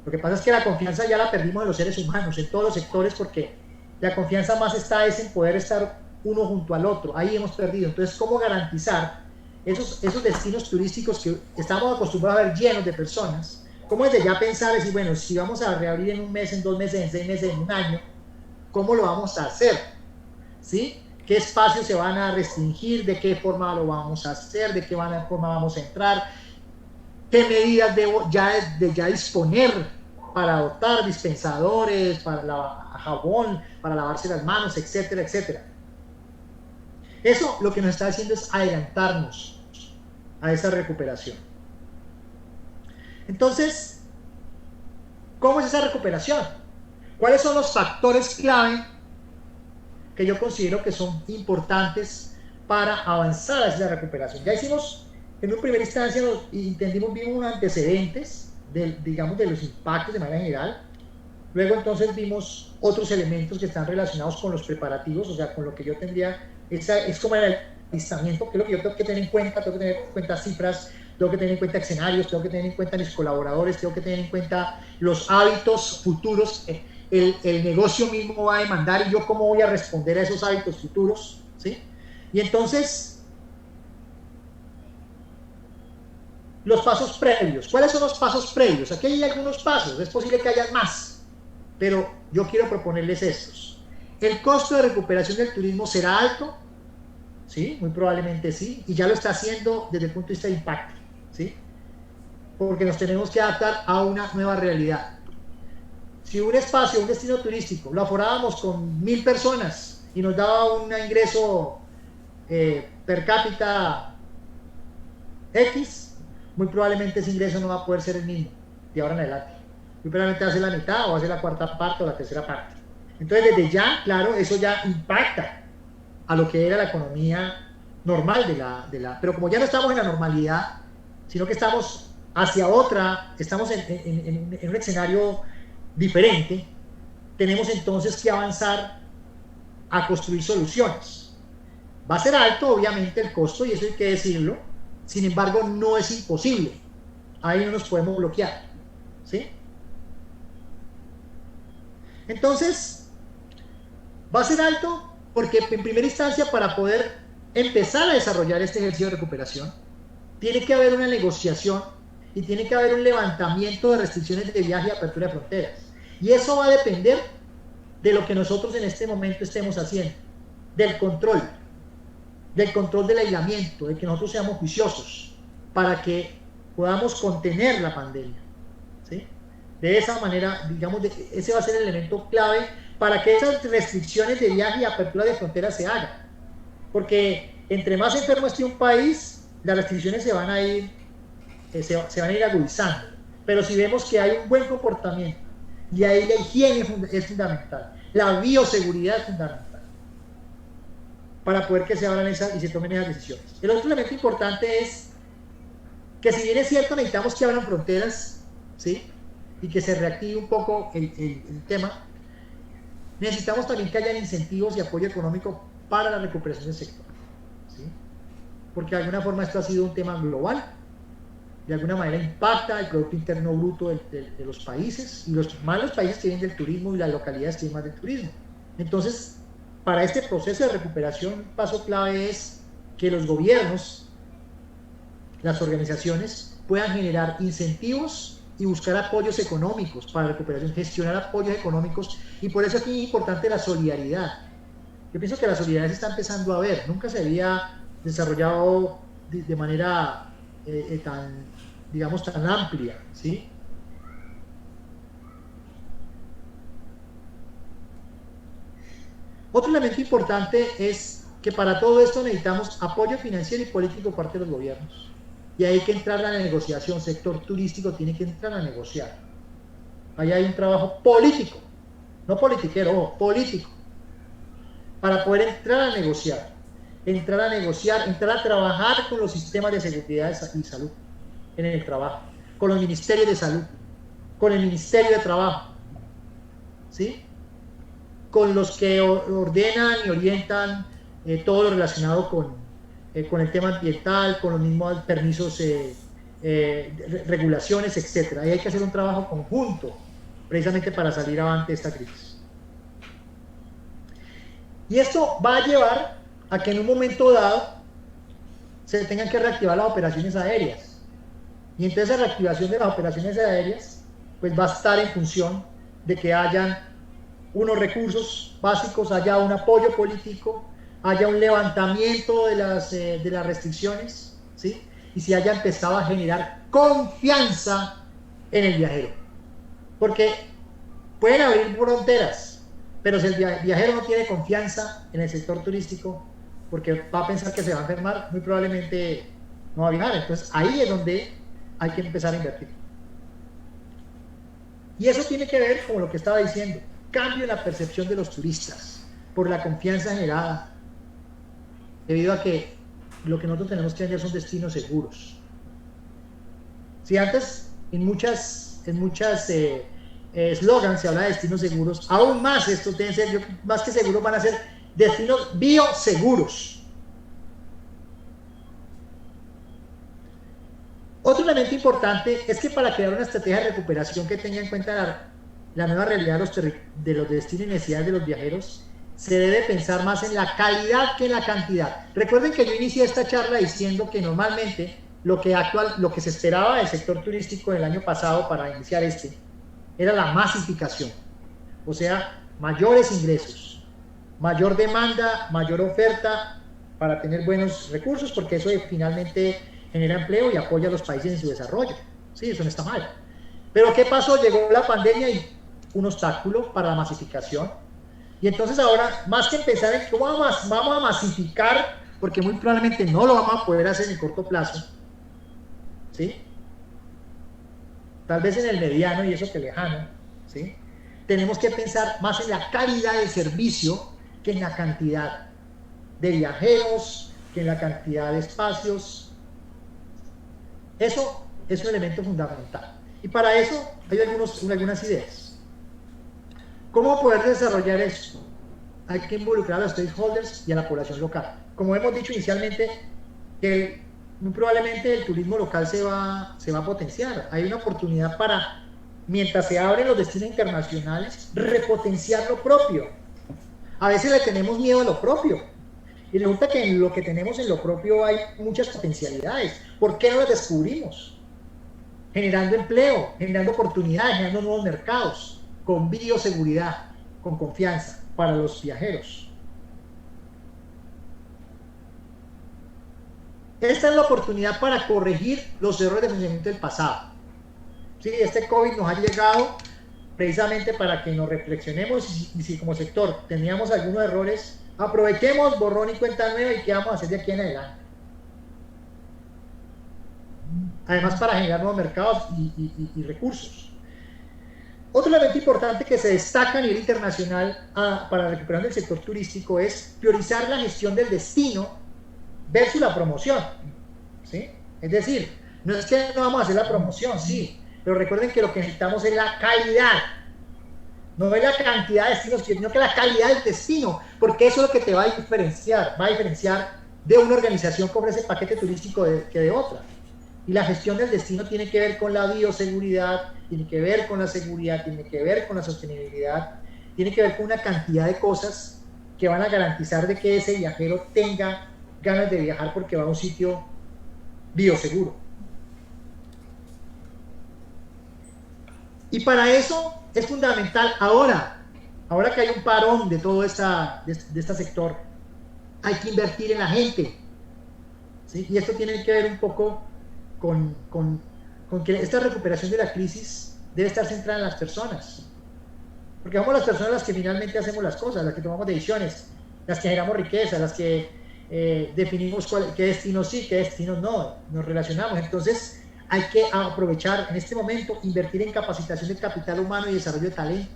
B: Lo que pasa es que la confianza ya la perdimos en los seres humanos, en todos los sectores, porque la confianza más está en poder estar uno junto al otro. Ahí hemos perdido. Entonces, ¿cómo garantizar esos destinos turísticos que estamos acostumbrados a ver llenos de personas? ¿Cómo desde ya pensar, decir, bueno, si vamos a reabrir en 1 mes, en 2 meses, en 6 meses, en 1 año, ¿cómo lo vamos a hacer? ¿Sí? ¿Qué espacios se van a restringir? ¿De qué forma lo vamos a hacer? ¿De qué forma vamos a entrar? ¿Qué medidas debo ya disponer para adoptar? Dispensadores, para jabón, para lavarse las manos, etcétera, etcétera. Eso lo que nos está haciendo es adelantarnos a esa recuperación. Entonces, ¿cómo es esa recuperación? ¿Cuáles son los factores clave que yo considero que son importantes para avanzar hacia la recuperación? Ya hicimos, en una primera instancia, vimos unos antecedentes de los impactos de manera general. Luego entonces vimos otros elementos que están relacionados con los preparativos, o sea, con lo que yo tendría, es como el alistamiento, que es lo que yo tengo que tener en cuenta. Tengo que tener en cuenta cifras, tengo que tener en cuenta escenarios, tengo que tener en cuenta mis colaboradores, tengo que tener en cuenta los hábitos futuros, el negocio mismo va a demandar, y yo cómo voy a responder a esos hábitos futuros, ¿sí? Y entonces, los pasos previos. ¿Cuáles son los pasos previos? Aquí hay algunos pasos, es posible que haya más, pero yo quiero proponerles estos. ¿El costo de recuperación del turismo será alto? Sí, muy probablemente sí, y ya lo está haciendo desde el punto de vista de impacto, ¿sí? Porque nos tenemos que adaptar a una nueva realidad. Si un espacio, un destino turístico, lo aforábamos con 1000 personas y nos daba un ingreso per cápita X, muy probablemente ese ingreso no va a poder ser el mismo de ahora en adelante. Muy probablemente va a ser la mitad o va a ser la cuarta parte o la tercera parte. Entonces, desde ya, claro, eso ya impacta a lo que era la economía normal pero como ya no estamos en la normalidad, sino que estamos hacia otra, estamos en un escenario diferente, tenemos entonces que avanzar a construir soluciones. Va a ser alto, obviamente, el costo, y eso hay que decirlo, sin embargo, no es imposible. Ahí no nos podemos bloquear, ¿sí? Entonces, va a ser alto porque en primera instancia, para poder empezar a desarrollar este ejercicio de recuperación, tiene que haber una negociación y tiene que haber un levantamiento de restricciones de viaje y apertura de fronteras. Y eso va a depender de lo que nosotros en este momento estemos haciendo, del control del aislamiento, de que nosotros seamos juiciosos para que podamos contener la pandemia, ¿sí? De esa manera, digamos, ese va a ser el elemento clave para que esas restricciones de viaje y apertura de fronteras se hagan. Porque entre más enfermo esté un país, las restricciones se van a ir agudizando. Pero si vemos que hay un buen comportamiento, y ahí la higiene es fundamental, la bioseguridad es fundamental, para poder que se abran esas y se tomen esas decisiones. El otro elemento importante es que, si bien es cierto, necesitamos que abran fronteras, ¿sí? Y que se reactive un poco el tema, necesitamos también que haya incentivos y apoyo económico para la recuperación del sector, ¿sí? Porque de alguna forma esto ha sido un tema global, de alguna manera impacta el Producto Interno Bruto de los países, y más los países que viven del turismo y las localidades que viven más del turismo. Entonces, para este proceso de recuperación, un paso clave es que los gobiernos, las organizaciones, puedan generar incentivos y buscar apoyos económicos para la recuperación, gestionar apoyos económicos, y por eso aquí es importante la solidaridad. Yo pienso que la solidaridad se está empezando a ver, nunca se había desarrollado de manera tan, digamos, tan amplia, ¿sí? Otro elemento importante es que para todo esto necesitamos apoyo financiero y político por parte de los gobiernos. Y hay que entrar a la negociación, sector turístico tiene que entrar a negociar. Ahí hay un trabajo político, no politiquero, político, para poder entrar a negociar, entrar a trabajar con los sistemas de seguridad y salud en el trabajo, con los ministerios de salud, con el Ministerio de Trabajo, ¿sí? Con los que ordenan y orientan todo lo relacionado con el tema ambiental, con los mismos permisos, regulaciones, etc. Ahí hay que hacer un trabajo conjunto, precisamente para salir avante de esta crisis. Y esto va a llevar a que en un momento dado se tengan que reactivar las operaciones aéreas. Y entonces la reactivación de las operaciones aéreas pues va a estar en función de que hayan unos recursos básicos, haya un apoyo político, haya un levantamiento de las restricciones, ¿sí? Y se haya empezado a generar confianza en el viajero. Porque pueden abrir fronteras, pero si el viajero no tiene confianza en el sector turístico, porque va a pensar que se va a enfermar, muy probablemente no va a viajar. Entonces ahí es donde hay que empezar a invertir. Y eso tiene que ver con lo que estaba diciendo, cambio en la percepción de los turistas por la confianza generada, debido a que lo que nosotros tenemos que vender son destinos seguros. Si antes en muchas slogans se habla de destinos seguros, aún más estos deben ser, más que seguros, van a ser destinos bioseguros. Otro elemento importante es que para crear una estrategia de recuperación que tenga en cuenta la nueva realidad de los destinos y necesidades de los viajeros, se debe pensar más en la calidad que en la cantidad. Recuerden que yo inicié esta charla diciendo que normalmente lo que se esperaba del sector turístico el año pasado para iniciar era la masificación, o sea, mayores ingresos, mayor demanda, mayor oferta para tener buenos recursos, porque eso finalmente genera empleo y apoya a los países en su desarrollo. Sí, eso no está mal. Pero ¿qué pasó? Llegó la pandemia y un obstáculo para la masificación. Y entonces ahora, más que empezar en cómo vamos a masificar, porque muy probablemente no lo vamos a poder hacer en el corto plazo, ¿sí? Tal vez en el mediano y eso que lejano, ¿sí? Tenemos que pensar más en la calidad del servicio que en la cantidad de viajeros, que en la cantidad de espacios. Eso es un elemento fundamental. Y para eso hay algunas ideas. ¿Cómo poder desarrollar eso? Hay que involucrar a los stakeholders y a la población local. Como hemos dicho inicialmente, que muy probablemente el turismo local se va a potenciar. Hay una oportunidad para, mientras se abren los destinos internacionales, repotenciar lo propio. A veces le tenemos miedo a lo propio. Y resulta que en lo que tenemos en lo propio hay muchas potencialidades. ¿Por qué no las descubrimos? Generando empleo, generando oportunidades, generando nuevos mercados, con bioseguridad, con confianza para los viajeros. Esta es la oportunidad para corregir los errores de funcionamiento del pasado. Sí, este COVID nos ha llegado precisamente para que nos reflexionemos y si como sector teníamos algunos errores, aprovechemos borrón y cuenta nueva y qué vamos a hacer de aquí en adelante. Además para generar nuevos mercados y recursos. Otro elemento importante que se destaca a nivel internacional para recuperar el sector turístico es priorizar la gestión del destino versus la promoción, ¿sí? Es decir, no es que no vamos a hacer la promoción, sí, pero recuerden que lo que necesitamos es la calidad, no es la cantidad de destinos, sino que la calidad del destino, porque eso es lo que te va a diferenciar de una organización que ofrece paquete turístico que de otra. Y la gestión del destino tiene que ver con la bioseguridad, tiene que ver con la seguridad, tiene que ver con la sostenibilidad, tiene que ver con una cantidad de cosas que van a garantizar de que ese viajero tenga ganas de viajar porque va a un sitio bioseguro. Y para eso es fundamental ahora que hay un parón de todo este sector, hay que invertir en la gente, ¿sí? Y esto tiene que ver un poco con que esta recuperación de la crisis debe estar centrada en las personas, porque somos las personas las que finalmente hacemos las cosas, las que tomamos decisiones, las que generamos riqueza, las que definimos qué destinos sí, qué destinos no, nos relacionamos. Entonces hay que aprovechar en este momento, invertir en capacitación del capital humano y desarrollo de talento.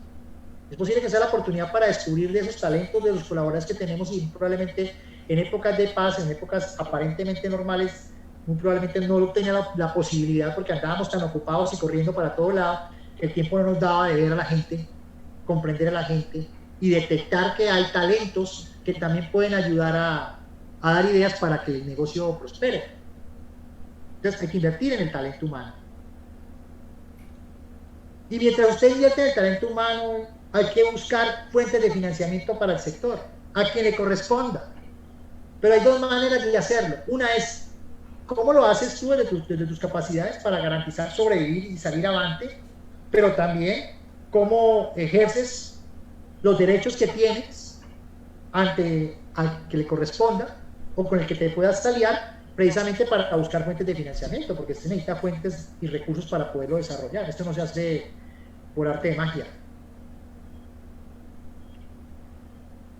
B: Es posible que sea la oportunidad para descubrir de esos talentos, de los colaboradores que tenemos y probablemente en épocas de paz, en épocas aparentemente normales, muy probablemente no tenía la posibilidad porque andábamos tan ocupados y corriendo para todo lado que el tiempo no nos daba de ver a la gente, comprender a la gente y detectar que hay talentos que también pueden ayudar a dar ideas para que el negocio prospere. Entonces hay que invertir en el talento humano. Y mientras usted invierte en el talento humano, hay que buscar fuentes de financiamiento para el sector, a quien le corresponda. Pero hay dos maneras de hacerlo. Una es, ¿cómo lo haces tú desde tus capacidades para garantizar sobrevivir y salir avante? Pero también, ¿cómo ejerces los derechos que tienes al que le corresponda o con el que te puedas aliar precisamente para buscar fuentes de financiamiento? Porque se necesita fuentes y recursos para poderlo desarrollar. Esto no se hace por arte de magia.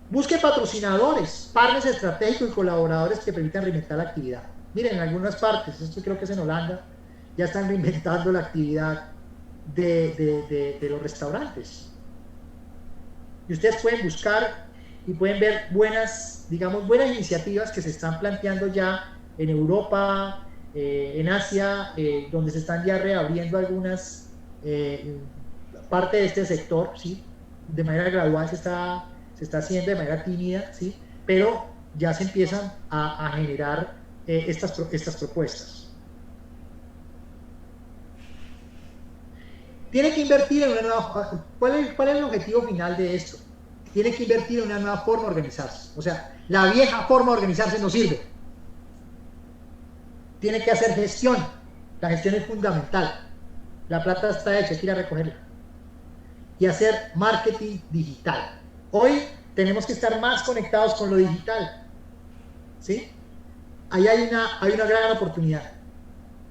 B: Busque patrocinadores, partners estratégicos y colaboradores que permitan reinventar la actividad. Miren, en algunas partes, esto creo que es en Holanda, ya están reinventando la actividad de los restaurantes. Y ustedes pueden buscar y pueden ver buenas iniciativas que se están planteando ya en Europa, en Asia, donde se están ya reabriendo algunas parte de este sector, ¿sí? De manera gradual se está haciendo de manera tímida, ¿sí? Pero ya se empiezan a generar estas propuestas. Tiene que invertir en una nueva... ¿Cuál es el objetivo final de esto? Tiene que invertir en una nueva forma de organizarse. O sea, la vieja forma de organizarse no sirve. Tiene que hacer gestión. La gestión es fundamental. La plata está hecha, hay que ir a recogerla. Y hacer marketing digital. Hoy tenemos que estar más conectados con lo digital, ¿sí? Ahí hay una gran oportunidad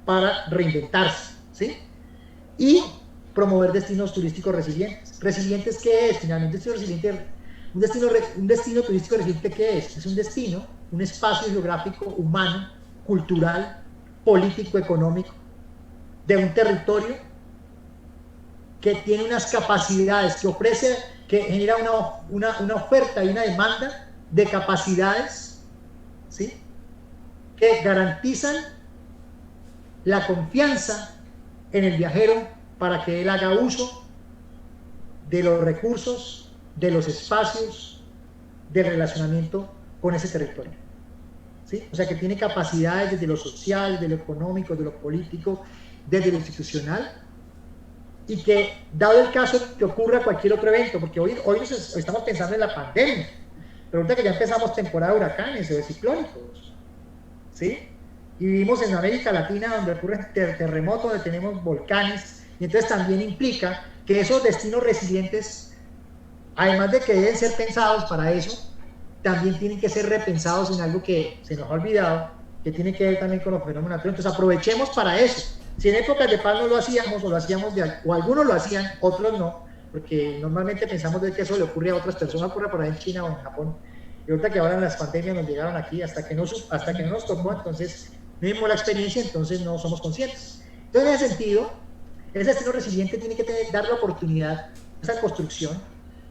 B: para reinventarse, ¿sí? Y promover destinos turísticos resilientes. ¿Resilientes qué es? Finalmente, un destino turístico resiliente, ¿qué es? Es un destino, un espacio geográfico, humano, cultural, político, económico, de un territorio que tiene unas capacidades, que ofrece, que genera una oferta y una demanda de capacidades, ¿sí?, que garantizan la confianza en el viajero para que él haga uso de los recursos, de los espacios, del relacionamiento con ese territorio, ¿sí? O sea, que tiene capacidades desde lo social, de lo económico, de lo político, desde lo institucional, y que, dado el caso que ocurra cualquier otro evento, porque hoy estamos pensando en la pandemia, pero ahorita que ya empezamos temporada de huracanes o de ciclónicos, ¿sí? Y vivimos en América Latina, donde ocurren terremotos, donde tenemos volcanes, y entonces también implica que esos destinos resilientes, además de que deben ser pensados para eso, también tienen que ser repensados en algo que se nos ha olvidado, que tiene que ver también con los fenómenos naturales. Entonces aprovechemos para eso. Si en épocas de paz no lo hacíamos, o algunos lo hacían, otros no, porque normalmente pensamos de que eso le ocurre a otras personas, ocurre por ahí en China o en Japón, y ahorita que ahora las pandemias nos llegaron aquí, hasta que no nos tocó, entonces no vimos la experiencia, entonces no somos conscientes. Entonces, en ese sentido, ese destino resiliente tiene que dar la oportunidad, esa construcción,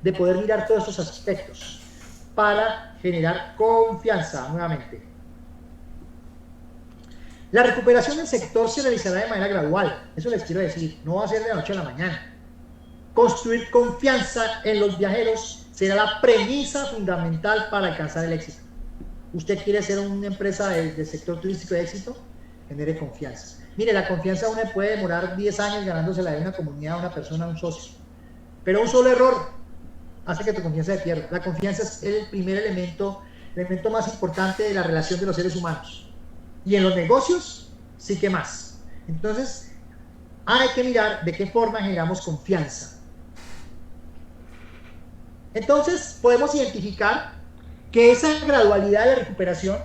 B: de poder mirar todos estos aspectos para generar confianza nuevamente. La recuperación del sector se realizará de manera gradual, eso les quiero decir, no va a ser de la noche a la mañana. Construir confianza en los viajeros será la premisa fundamental para alcanzar el éxito. ¿Usted quiere ser una empresa del sector turístico de éxito? Genere confianza. Mire, la confianza uno puede demorar 10 años ganándosela de una comunidad, una persona, un socio, pero un solo error hace que tu confianza se pierda. La confianza es el primer elemento más importante de la relación de los seres humanos. Y en los negocios, sí que más. Entonces, hay que mirar de qué forma generamos confianza. Entonces, podemos identificar que esa gradualidad de recuperación,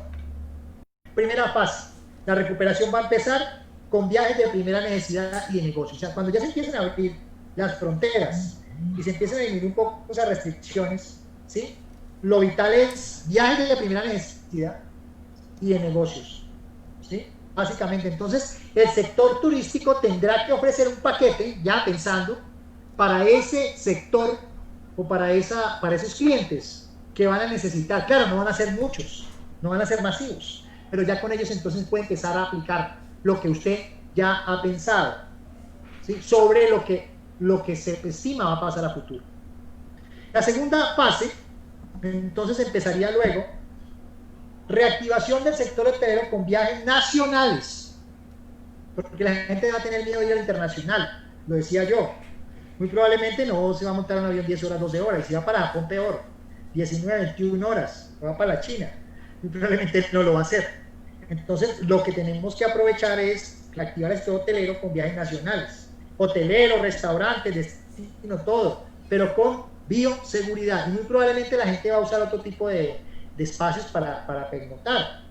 B: primera fase, la recuperación va a empezar con viajes de primera necesidad y de negocio. O sea, cuando ya se empiecen a abrir las fronteras y se empiecen a disminuir un poco esas restricciones, ¿sí?, lo vital es viajes de primera necesidad y de negocios, ¿sí?, básicamente. Entonces, el sector turístico tendrá que ofrecer un paquete, ya pensando, para ese sector o para esos clientes que van a necesitar. Claro, no van a ser muchos, no van a ser masivos, pero ya con ellos entonces puede empezar a aplicar lo que usted ya ha pensado, ¿sí?, sobre lo que se estima va a pasar a futuro. La segunda fase, entonces, empezaría luego, reactivación del sector hotelero con viajes nacionales, porque la gente va a tener miedo de ir al internacional, lo decía yo. Muy probablemente no se va a montar un avión 10 horas, 12 horas, y si va para Japón peor, 19, 21 horas, va para la China, muy probablemente no lo va a hacer. Entonces, lo que tenemos que aprovechar es reactivar este hotelero con viajes nacionales, hotelero, restaurantes, destino, todo, pero con bioseguridad, y muy probablemente la gente va a usar otro tipo de espacios para pernoctar.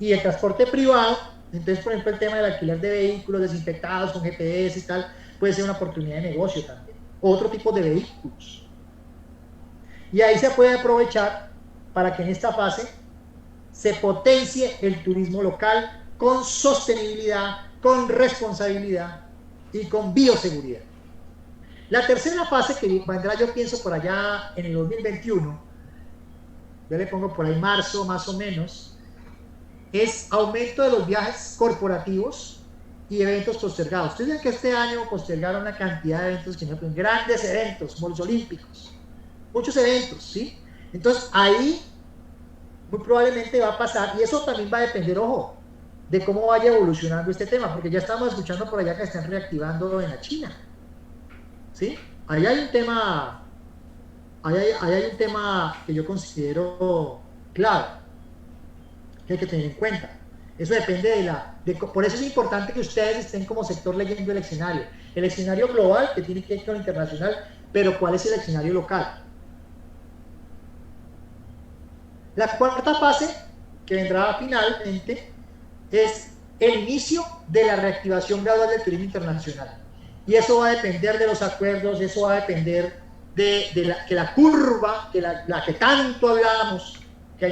B: Y el transporte privado, entonces, por ejemplo, el tema del alquiler de vehículos desinfectados con GPS y tal, puede ser una oportunidad de negocio también, otro tipo de vehículos. Y ahí se puede aprovechar para que en esta fase se potencie el turismo local con sostenibilidad, con responsabilidad y con bioseguridad. La tercera fase, que vendrá, yo pienso, por allá en el 2021, yo le pongo por ahí marzo más o menos, es aumento de los viajes corporativos y eventos postergados. Ustedes ven que este año postergaron una cantidad de eventos, grandes eventos, como los olímpicos, muchos eventos, ¿sí? Entonces ahí muy probablemente va a pasar, y eso también va a depender, ojo, de cómo vaya evolucionando este tema, porque ya estamos escuchando por allá que están reactivando en la China, ¿sí? Ahí hay un tema, hay un tema que yo considero clave, que hay que tener en cuenta. Eso depende por eso es importante que ustedes estén como sector leyendo el escenario global, que tiene que ver con lo internacional, pero ¿cuál es el escenario local? La cuarta fase, que vendrá finalmente, es el inicio de la reactivación gradual del turismo internacional. Y eso va a depender de los acuerdos, eso va a depender de que la curva, la que tanto hablábamos, que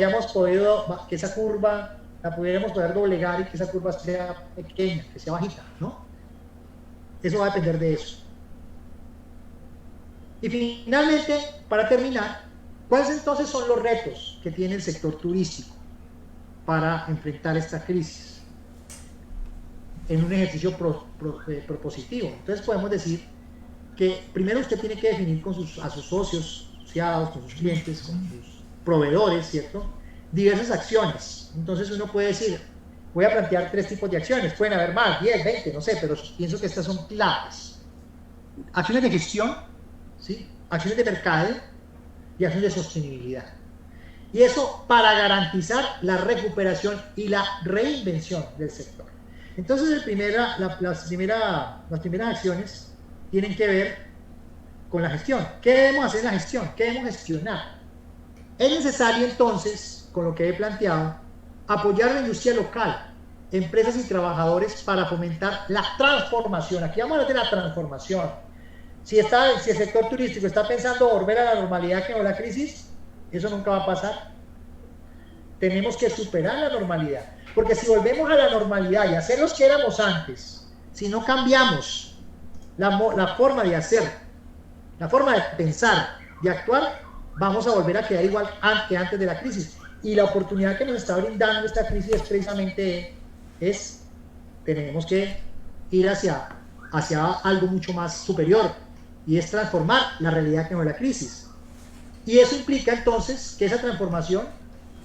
B: esa curva la pudiéramos poder doblegar y que esa curva sea pequeña, que sea bajita, ¿no? Eso va a depender de eso. Y finalmente, para terminar, ¿cuáles entonces son los retos que tiene el sector turístico para enfrentar esta crisis en un ejercicio propositivo? Entonces podemos decir que primero usted tiene que definir a sus socios, asociados, con sus clientes, con sus proveedores, ¿cierto?, diversas acciones. Entonces uno puede decir, voy a plantear 3 tipos de acciones, pueden haber más, 10, 20, no sé, pero pienso que estas son claves. Acciones de gestión, ¿sí?, acciones de mercado y acciones de sostenibilidad. Y eso para garantizar la recuperación y la reinvención del sector. Entonces las primeras acciones tienen que ver con la gestión. ¿Qué debemos hacer en la gestión? ¿Qué debemos gestionar? Es necesario entonces, con lo que he planteado, apoyar la industria local, empresas y trabajadores para fomentar la transformación. Aquí vamos a hablar de la transformación. Si el sector turístico está pensando volver a la normalidad que no la crisis, eso nunca va a pasar. Tenemos que superar la normalidad, porque si volvemos a la normalidad y hacer los que éramos antes, si no cambiamos la forma de hacer, la forma de pensar, de actuar, vamos a volver a quedar igual que antes de la crisis. Y la oportunidad que nos está brindando esta crisis es precisamente tenemos que ir hacia algo mucho más superior, y es transformar la realidad que no es la crisis. Y eso implica entonces que esa transformación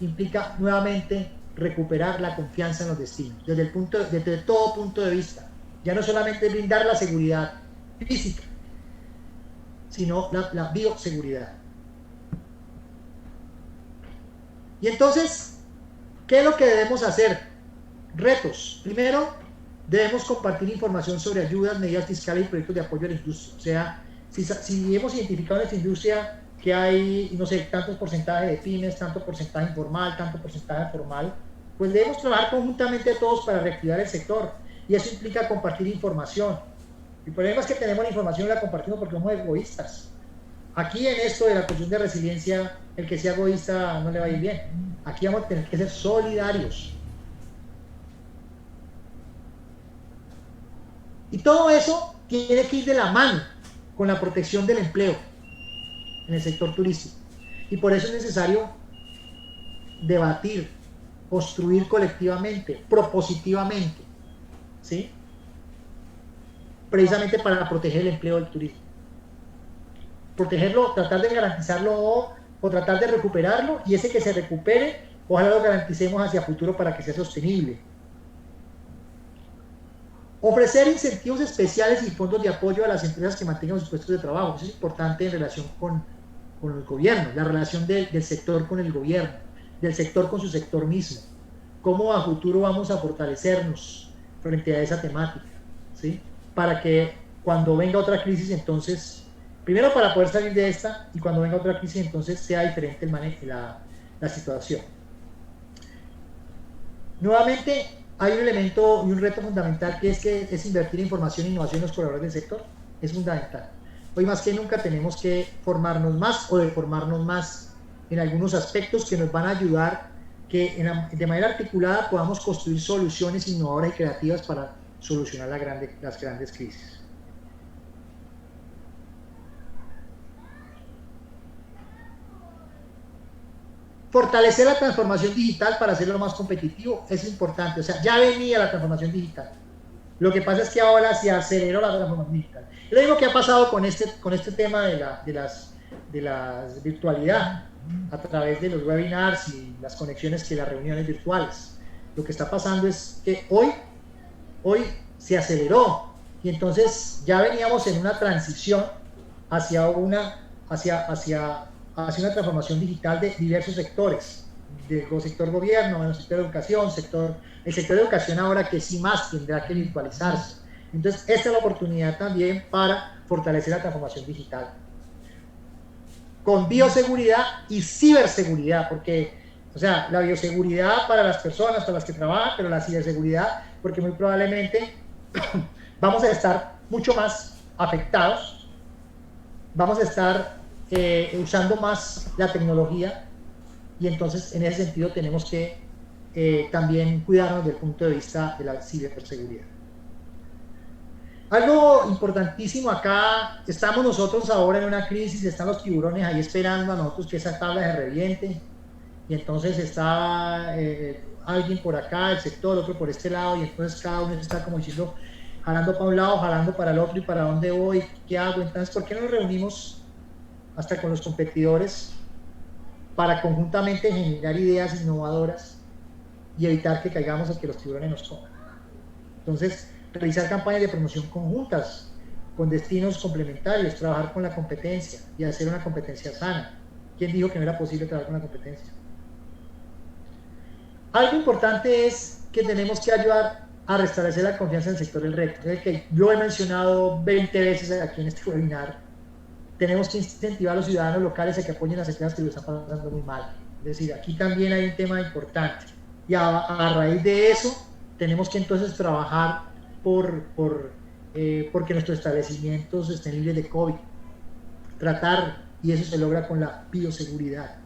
B: implica nuevamente recuperar la confianza en los destinos, desde todo punto de vista. Ya no solamente brindar la seguridad física, sino la bioseguridad. Y entonces, ¿qué es lo que debemos hacer? Retos. Primero, debemos compartir información sobre ayudas, medidas fiscales y proyectos de apoyo a la industria. O sea, si hemos identificado en esta industria que hay, no sé, tantos porcentajes de pymes, tanto porcentaje informal, tanto porcentaje formal, pues debemos trabajar conjuntamente todos para reactivar el sector. Y eso implica compartir información. El problema es que tenemos la información y la compartimos porque somos egoístas. Aquí en esto de la cuestión de resiliencia, el que sea egoísta no le va a ir bien. Aquí vamos a tener que ser solidarios. Y todo eso tiene que ir de la mano con la protección del empleo en el sector turístico. Y por eso es necesario debatir, construir colectivamente, propositivamente, ¿sí?, precisamente para proteger el empleo del turismo. Protegerlo, tratar de garantizarlo o tratar de recuperarlo, y ese que se recupere, ojalá lo garanticemos hacia futuro para que sea sostenible. Ofrecer incentivos especiales y fondos de apoyo a las empresas que mantengan sus puestos de trabajo. Eso es importante en relación con el gobierno, la relación del sector con el gobierno, del sector con su sector mismo. Cómo a futuro vamos a fortalecernos frente a esa temática, ¿sí?, para que cuando venga otra crisis, entonces, primero para poder salir de esta, y cuando venga otra crisis, entonces sea diferente la situación. Nuevamente, hay un elemento y un reto fundamental que es invertir en información e innovación en los colaboradores del sector. Es fundamental. Hoy más que nunca tenemos que formarnos más o deformarnos más en algunos aspectos que nos van a ayudar que de manera articulada podamos construir soluciones innovadoras y creativas para solucionar las grandes crisis. Fortalecer la transformación digital para hacerlo más competitivo es importante. O sea, ya venía la transformación digital. Lo que pasa es que ahora se aceleró la transformación digital. Es lo mismo que ha pasado con este tema de la virtualidad a través de los webinars y las conexiones, las reuniones virtuales. Lo que está pasando es que hoy se aceleró, y entonces ya veníamos en una transición hacia una transformación digital de diversos sectores, del sector gobierno, del sector de educación, el sector de educación ahora que sí más tendrá que virtualizarse. Entonces esta es la oportunidad también para fortalecer la transformación digital con bioseguridad y ciberseguridad, porque, o sea, la bioseguridad para las personas, para las que trabajan, pero la ciberseguridad, porque muy probablemente vamos a estar mucho más afectados, vamos a estar usando más la tecnología, y entonces en ese sentido tenemos que también cuidarnos desde el punto de vista de la ciberseguridad. Algo importantísimo acá, estamos nosotros ahora en una crisis, están los tiburones ahí esperando a nosotros que esa tabla se reviente, y entonces está alguien por acá, el sector, otro por este lado, y entonces cada uno está como diciendo, jalando para un lado, jalando para el otro, y para dónde voy, qué hago. Entonces, ¿por qué no nos reunimos hasta con los competidores para conjuntamente generar ideas innovadoras y evitar que caigamos a que los tiburones nos coman? Entonces, realizar campañas de promoción conjuntas con destinos complementarios, trabajar con la competencia y hacer una competencia sana. ¿Quién dijo que no era posible trabajar con la competencia? Algo importante es que tenemos que ayudar a restablecer la confianza en el sector del reto. Es que yo he mencionado 20 veces aquí en este webinar. Tenemos que incentivar a los ciudadanos locales a que apoyen las empresas que lo están pasando muy mal. Es decir, aquí también hay un tema importante. Y a raíz de eso, tenemos que entonces trabajar porque nuestros establecimientos estén libres de COVID. Tratar, y eso se logra con la bioseguridad.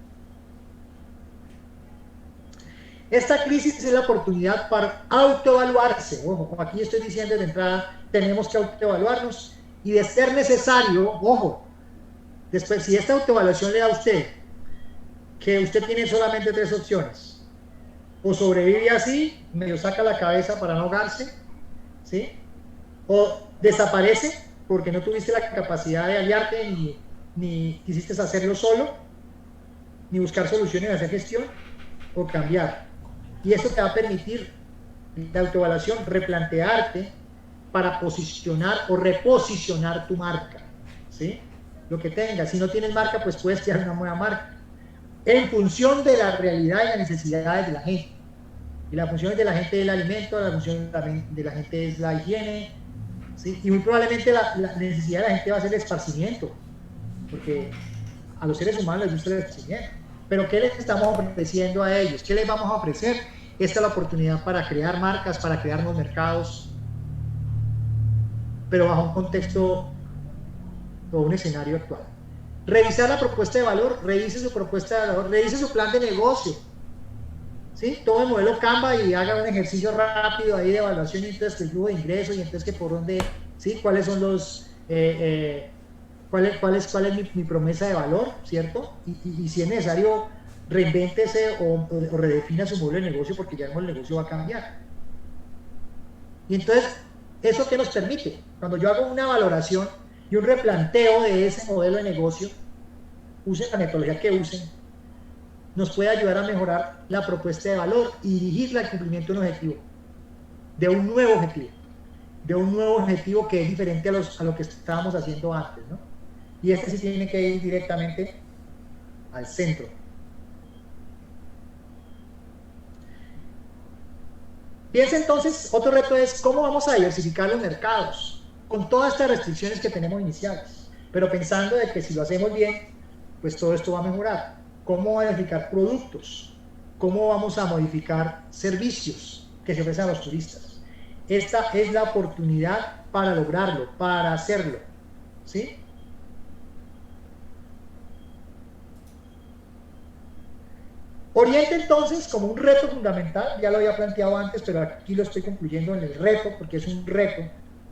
B: Esta crisis es la oportunidad para autoevaluarse. Ojo, como aquí estoy diciendo de entrada, tenemos que autoevaluarnos y de ser necesario, ojo, después si esta autoevaluación le da a usted que usted tiene solamente 3 opciones, o sobrevive así, medio saca la cabeza para no ahogarse, ¿sí? O desaparece porque no tuviste la capacidad de aliarte ni quisiste hacerlo solo, ni buscar soluciones, hacer gestión, o cambiar. Y eso te va a permitir, la autoevaluación, replantearte para posicionar o reposicionar tu marca, ¿sí? Lo que tengas. Si no tienes marca, pues puedes crear una nueva marca en función de la realidad y las necesidades de la gente. Y la función de la gente es el alimento, la función de la gente es la higiene, ¿sí? Y muy probablemente la necesidad de la gente va a ser el esparcimiento, porque a los seres humanos les gusta el esparcimiento. Pero ¿qué les estamos ofreciendo a ellos? ¿Qué les vamos a ofrecer? Esta es la oportunidad para crear marcas, para crear nuevos mercados, pero bajo un contexto o un escenario actual. Revisar la propuesta de valor, revise su propuesta de valor, revise su plan de negocio, ¿sí? Tome el modelo Canva y haga un ejercicio rápido ahí de evaluación, y entonces el flujo de ingresos, y entonces que por dónde, ¿sí? ¿Cuáles son los... ¿Cuál es mi promesa de valor, cierto? Y si es necesario, reinvéntese o redefina su modelo de negocio, porque ya el modelo de negocio va a cambiar. Y entonces, ¿eso qué nos permite? Cuando yo hago una valoración y un replanteo de ese modelo de negocio, usen la metodología que usen, nos puede ayudar a mejorar la propuesta de valor y dirigirla al cumplimiento de un objetivo, de un nuevo objetivo que es diferente a lo que estábamos haciendo antes, ¿no? Y este sí tiene que ir directamente al centro. Piensa entonces, otro reto es cómo vamos a diversificar los mercados con todas estas restricciones que tenemos iniciales, pero pensando de que si lo hacemos bien, pues todo esto va a mejorar. ¿Cómo modificar productos? ¿Cómo vamos a modificar servicios que se ofrecen a los turistas? Esta es la oportunidad para lograrlo, para hacerlo, ¿sí? Oriente entonces como un reto fundamental, ya lo había planteado antes, pero aquí lo estoy concluyendo en el reto, porque es un reto.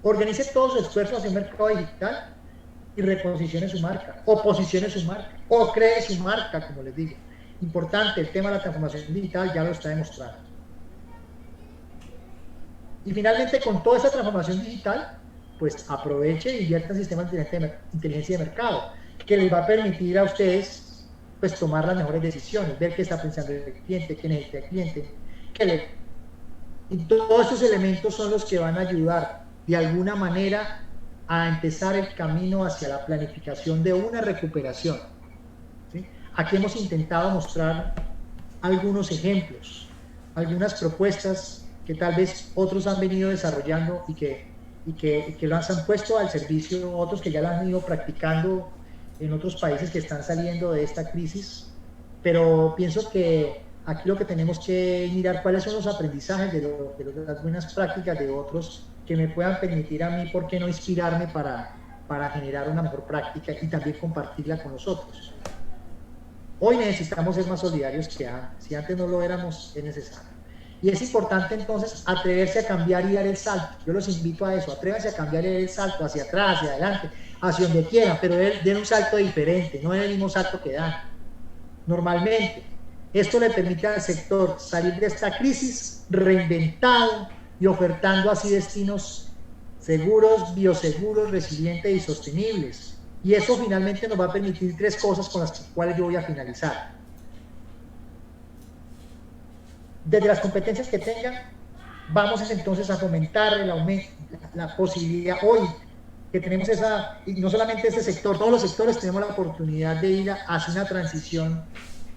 B: Organice todo su esfuerzo hacia un mercado digital y reposicione su marca, o posicione su marca, o cree su marca, como les digo. Importante, el tema de la transformación digital ya lo está demostrando. Y finalmente, con toda esta transformación digital, pues aproveche y invierta en sistemas de inteligencia de mercado, que les va a permitir a ustedes pues tomar las mejores decisiones, ver qué está pensando el cliente, qué necesita el cliente, y todos estos elementos son los que van a ayudar de alguna manera a empezar el camino hacia la planificación de una recuperación, ¿sí? Aquí hemos intentado mostrar algunos ejemplos, algunas propuestas que tal vez otros han venido desarrollando y que las han puesto al servicio, otros que ya las han ido practicando en otros países que están saliendo de esta crisis, pero pienso que aquí lo que tenemos que mirar cuáles son los aprendizajes de las buenas prácticas de otros que me puedan permitir a mí, ¿por qué no inspirarme para generar una mejor práctica y también compartirla con nosotros? Hoy necesitamos ser más solidarios que antes. Si antes no lo éramos, es necesario. Y es importante entonces atreverse a cambiar y dar el salto. Yo los invito a eso, atrévanse a cambiar y dar el salto hacia atrás, hacia adelante, hacia donde quieran, pero den un salto diferente, no den el mismo salto que dan normalmente. Esto le permite al sector salir de esta crisis reinventado y ofertando así destinos seguros, bioseguros, resilientes y sostenibles. Y eso finalmente nos va a permitir tres cosas con las cuales yo voy a finalizar. Desde las competencias que tengan, vamos entonces a fomentar el aumento, la posibilidad hoy que tenemos esa, y no solamente este sector, todos los sectores tenemos la oportunidad de ir hacia una transición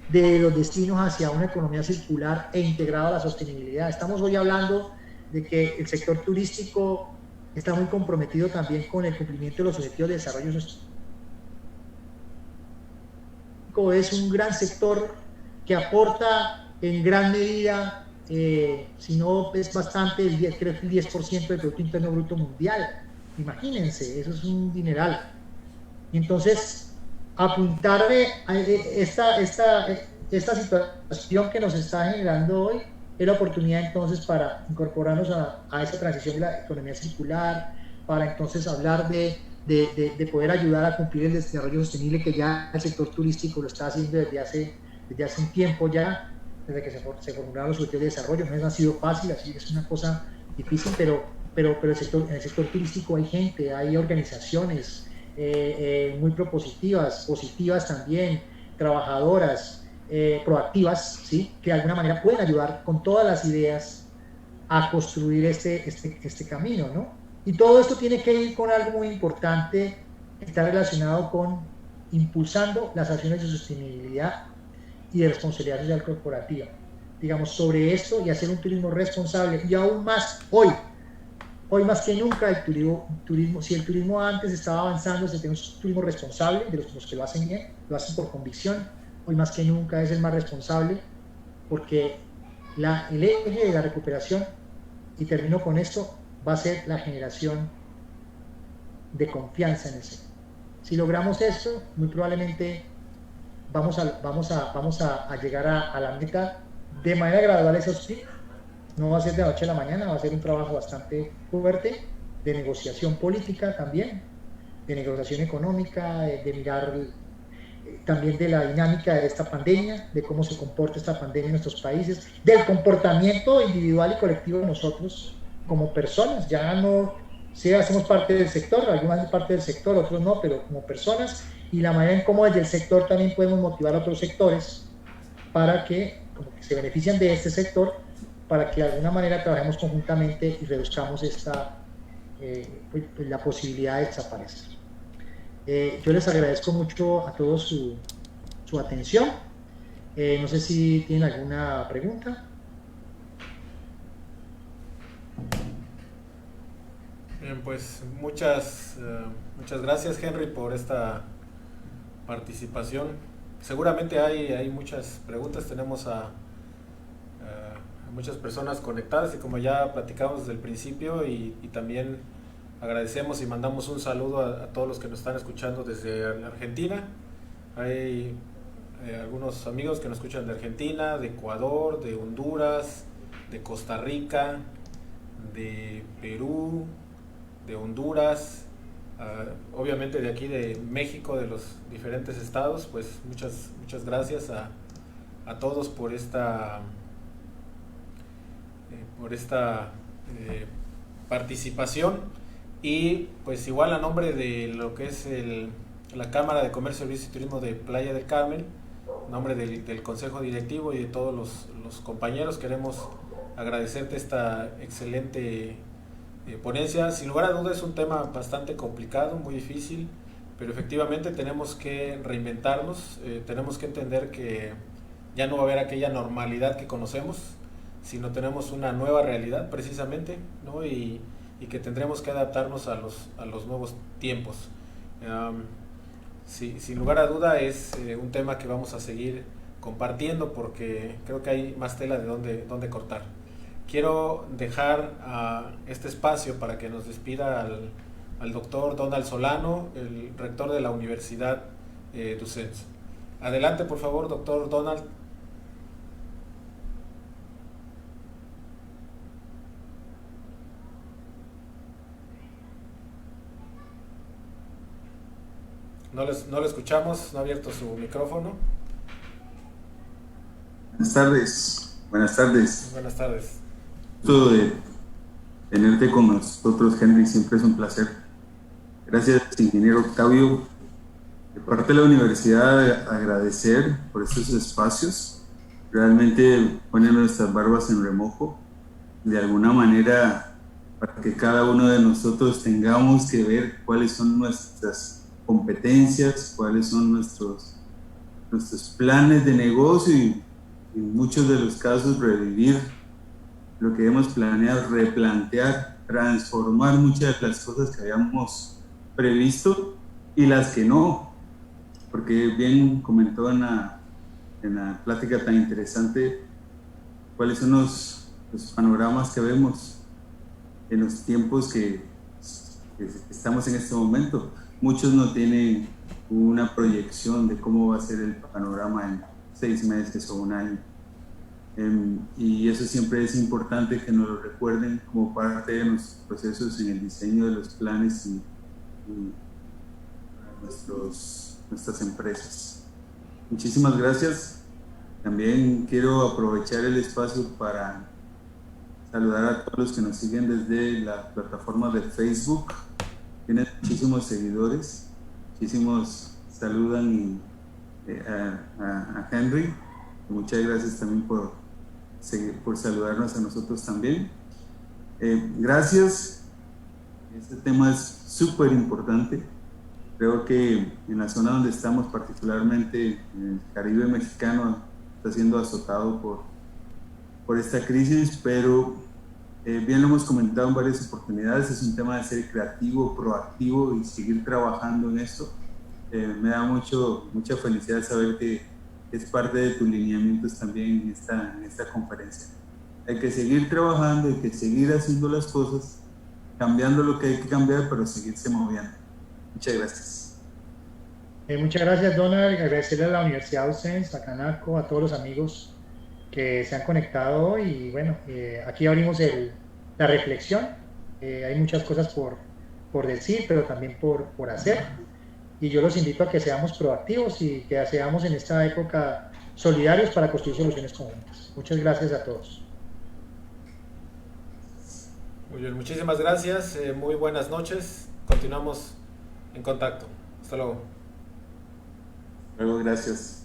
B: de los destinos hacia una economía circular e integrada a la sostenibilidad. Estamos hoy hablando de que el sector turístico está muy comprometido también con el cumplimiento de los objetivos de desarrollo sostenible. Es un gran sector que aporta en gran medida, si no es bastante, creo que el 10% del Producto Interno Bruto Mundial. Imagínense, eso es un dineral. Entonces, apuntarle a esta situación que nos está generando hoy es la oportunidad entonces para incorporarnos a esa transición de la economía circular, para entonces hablar de poder ayudar a cumplir el desarrollo sostenible que ya el sector turístico lo está haciendo desde hace un tiempo ya, desde que se formularon los objetivos de desarrollo. No ha sido fácil, así es una cosa difícil, pero en el sector turístico hay gente, hay organizaciones muy propositivas, positivas también, trabajadoras, proactivas, ¿sí? Que de alguna manera pueden ayudar con todas las ideas a construir este camino, ¿no? Y todo esto tiene que ir con algo muy importante que está relacionado con impulsando las acciones de sostenibilidad y de responsabilidad social corporativa. Digamos, sobre esto y hacer un turismo responsable, y aún más hoy más que nunca el turismo, si el turismo antes estaba avanzando, se tiene un turismo responsable, de los que lo hacen bien, lo hacen por convicción, hoy más que nunca es el más responsable, porque el eje de la recuperación, y termino con esto, va a ser la generación de confianza en el sector. Si logramos esto, muy probablemente vamos a llegar a la meta de manera gradual, eso sí. No va a ser de la noche a la mañana, va a ser un trabajo bastante fuerte de negociación política también, de negociación económica, de mirar también de la dinámica de esta pandemia, de cómo se comporta esta pandemia en nuestros países, del comportamiento individual y colectivo de nosotros como personas. Ya no, sí hacemos parte del sector, algunos hacen parte del sector, otros no, pero como personas, y la manera en cómo desde el sector también podemos motivar a otros sectores para que, como que se benefician de este sector, para que de alguna manera trabajemos conjuntamente y reduzcamos la posibilidad de desaparecer. Yo les agradezco mucho a todos su atención. No sé si tienen alguna pregunta.
A: Bien, pues muchas gracias, Henry, por esta participación. Seguramente hay muchas preguntas, tenemos a muchas personas conectadas, y como ya platicamos desde el principio, y también agradecemos y mandamos un saludo a todos los que nos están escuchando desde Argentina. Hay algunos amigos que nos escuchan de Argentina, de Ecuador, de Honduras, de Costa Rica, de Perú, de Honduras, obviamente de aquí de México, de los diferentes estados. Pues muchas gracias a todos por esta participación, y pues igual a nombre de lo que es la Cámara de Comercio, Servicios y Turismo de Playa del Carmen, en nombre del Consejo Directivo y de todos los compañeros, queremos agradecerte esta excelente ponencia. Sin lugar a dudas es un tema bastante complicado, muy difícil, pero efectivamente tenemos que reinventarnos, tenemos que entender que ya no va a haber aquella normalidad que conocemos, sino tenemos una nueva realidad precisamente, ¿no? Y que tendremos que adaptarnos a los nuevos tiempos. Sin lugar a duda es un tema que vamos a seguir compartiendo, porque creo que hay más tela de dónde cortar. Quiero dejar este espacio para que nos despida al doctor Donald Solano, el rector de la Universidad Docents. Adelante, por favor, doctor Donald. no lo escuchamos, no ha abierto su micrófono.
C: Buenas tardes. Buenas tardes.
A: Buenas tardes.
C: Gusto de tenerte con nosotros, Henry, siempre es un placer. Gracias, ingeniero Octavio. De parte de la universidad, agradecer por estos espacios. Realmente ponen nuestras barbas en remojo. De alguna manera, para que cada uno de nosotros tengamos que ver cuáles son nuestras competencias, cuáles son nuestros planes de negocio y en muchos de los casos revivir lo que hemos planeado, replantear, transformar muchas de las cosas que habíamos previsto y las que no, porque bien comentó en la plática tan interesante cuáles son los panoramas que vemos en los tiempos que estamos en este momento. Muchos no tienen una proyección de cómo va a ser el panorama en 6 meses o un año. Y eso siempre es importante que nos lo recuerden como parte de nuestros procesos en el diseño de los planes y nuestras empresas. Muchísimas gracias. También quiero aprovechar el espacio para saludar a todos los que nos siguen desde la plataforma de Facebook. Tienen muchísimos seguidores, muchísimos saludan a Henry. Muchas gracias también por saludarnos a nosotros también. Gracias. Este tema es súper importante. Creo que en la zona donde estamos, particularmente en el Caribe mexicano, está siendo azotado por esta crisis, pero bien lo hemos comentado en varias oportunidades, es un tema de ser creativo, proactivo y seguir trabajando en esto. Me da mucha felicidad saber que es parte de tus lineamientos también en esta conferencia. Hay que seguir trabajando, hay que seguir haciendo las cosas, cambiando lo que hay que cambiar, pero seguirse moviendo. Muchas gracias.
B: Muchas gracias, Donald. Agradecerle a la Universidad Ausens, a Canaco, a todos los amigos que se han conectado hoy. Y bueno, aquí abrimos la reflexión. Hay muchas cosas por decir, pero también por hacer. Y yo los invito a que seamos proactivos y que seamos en esta época solidarios para construir soluciones conjuntas. Muchas gracias a todos.
A: Muy bien, muchísimas gracias. Muy buenas noches. Continuamos en contacto. Hasta luego.
C: Luego, gracias.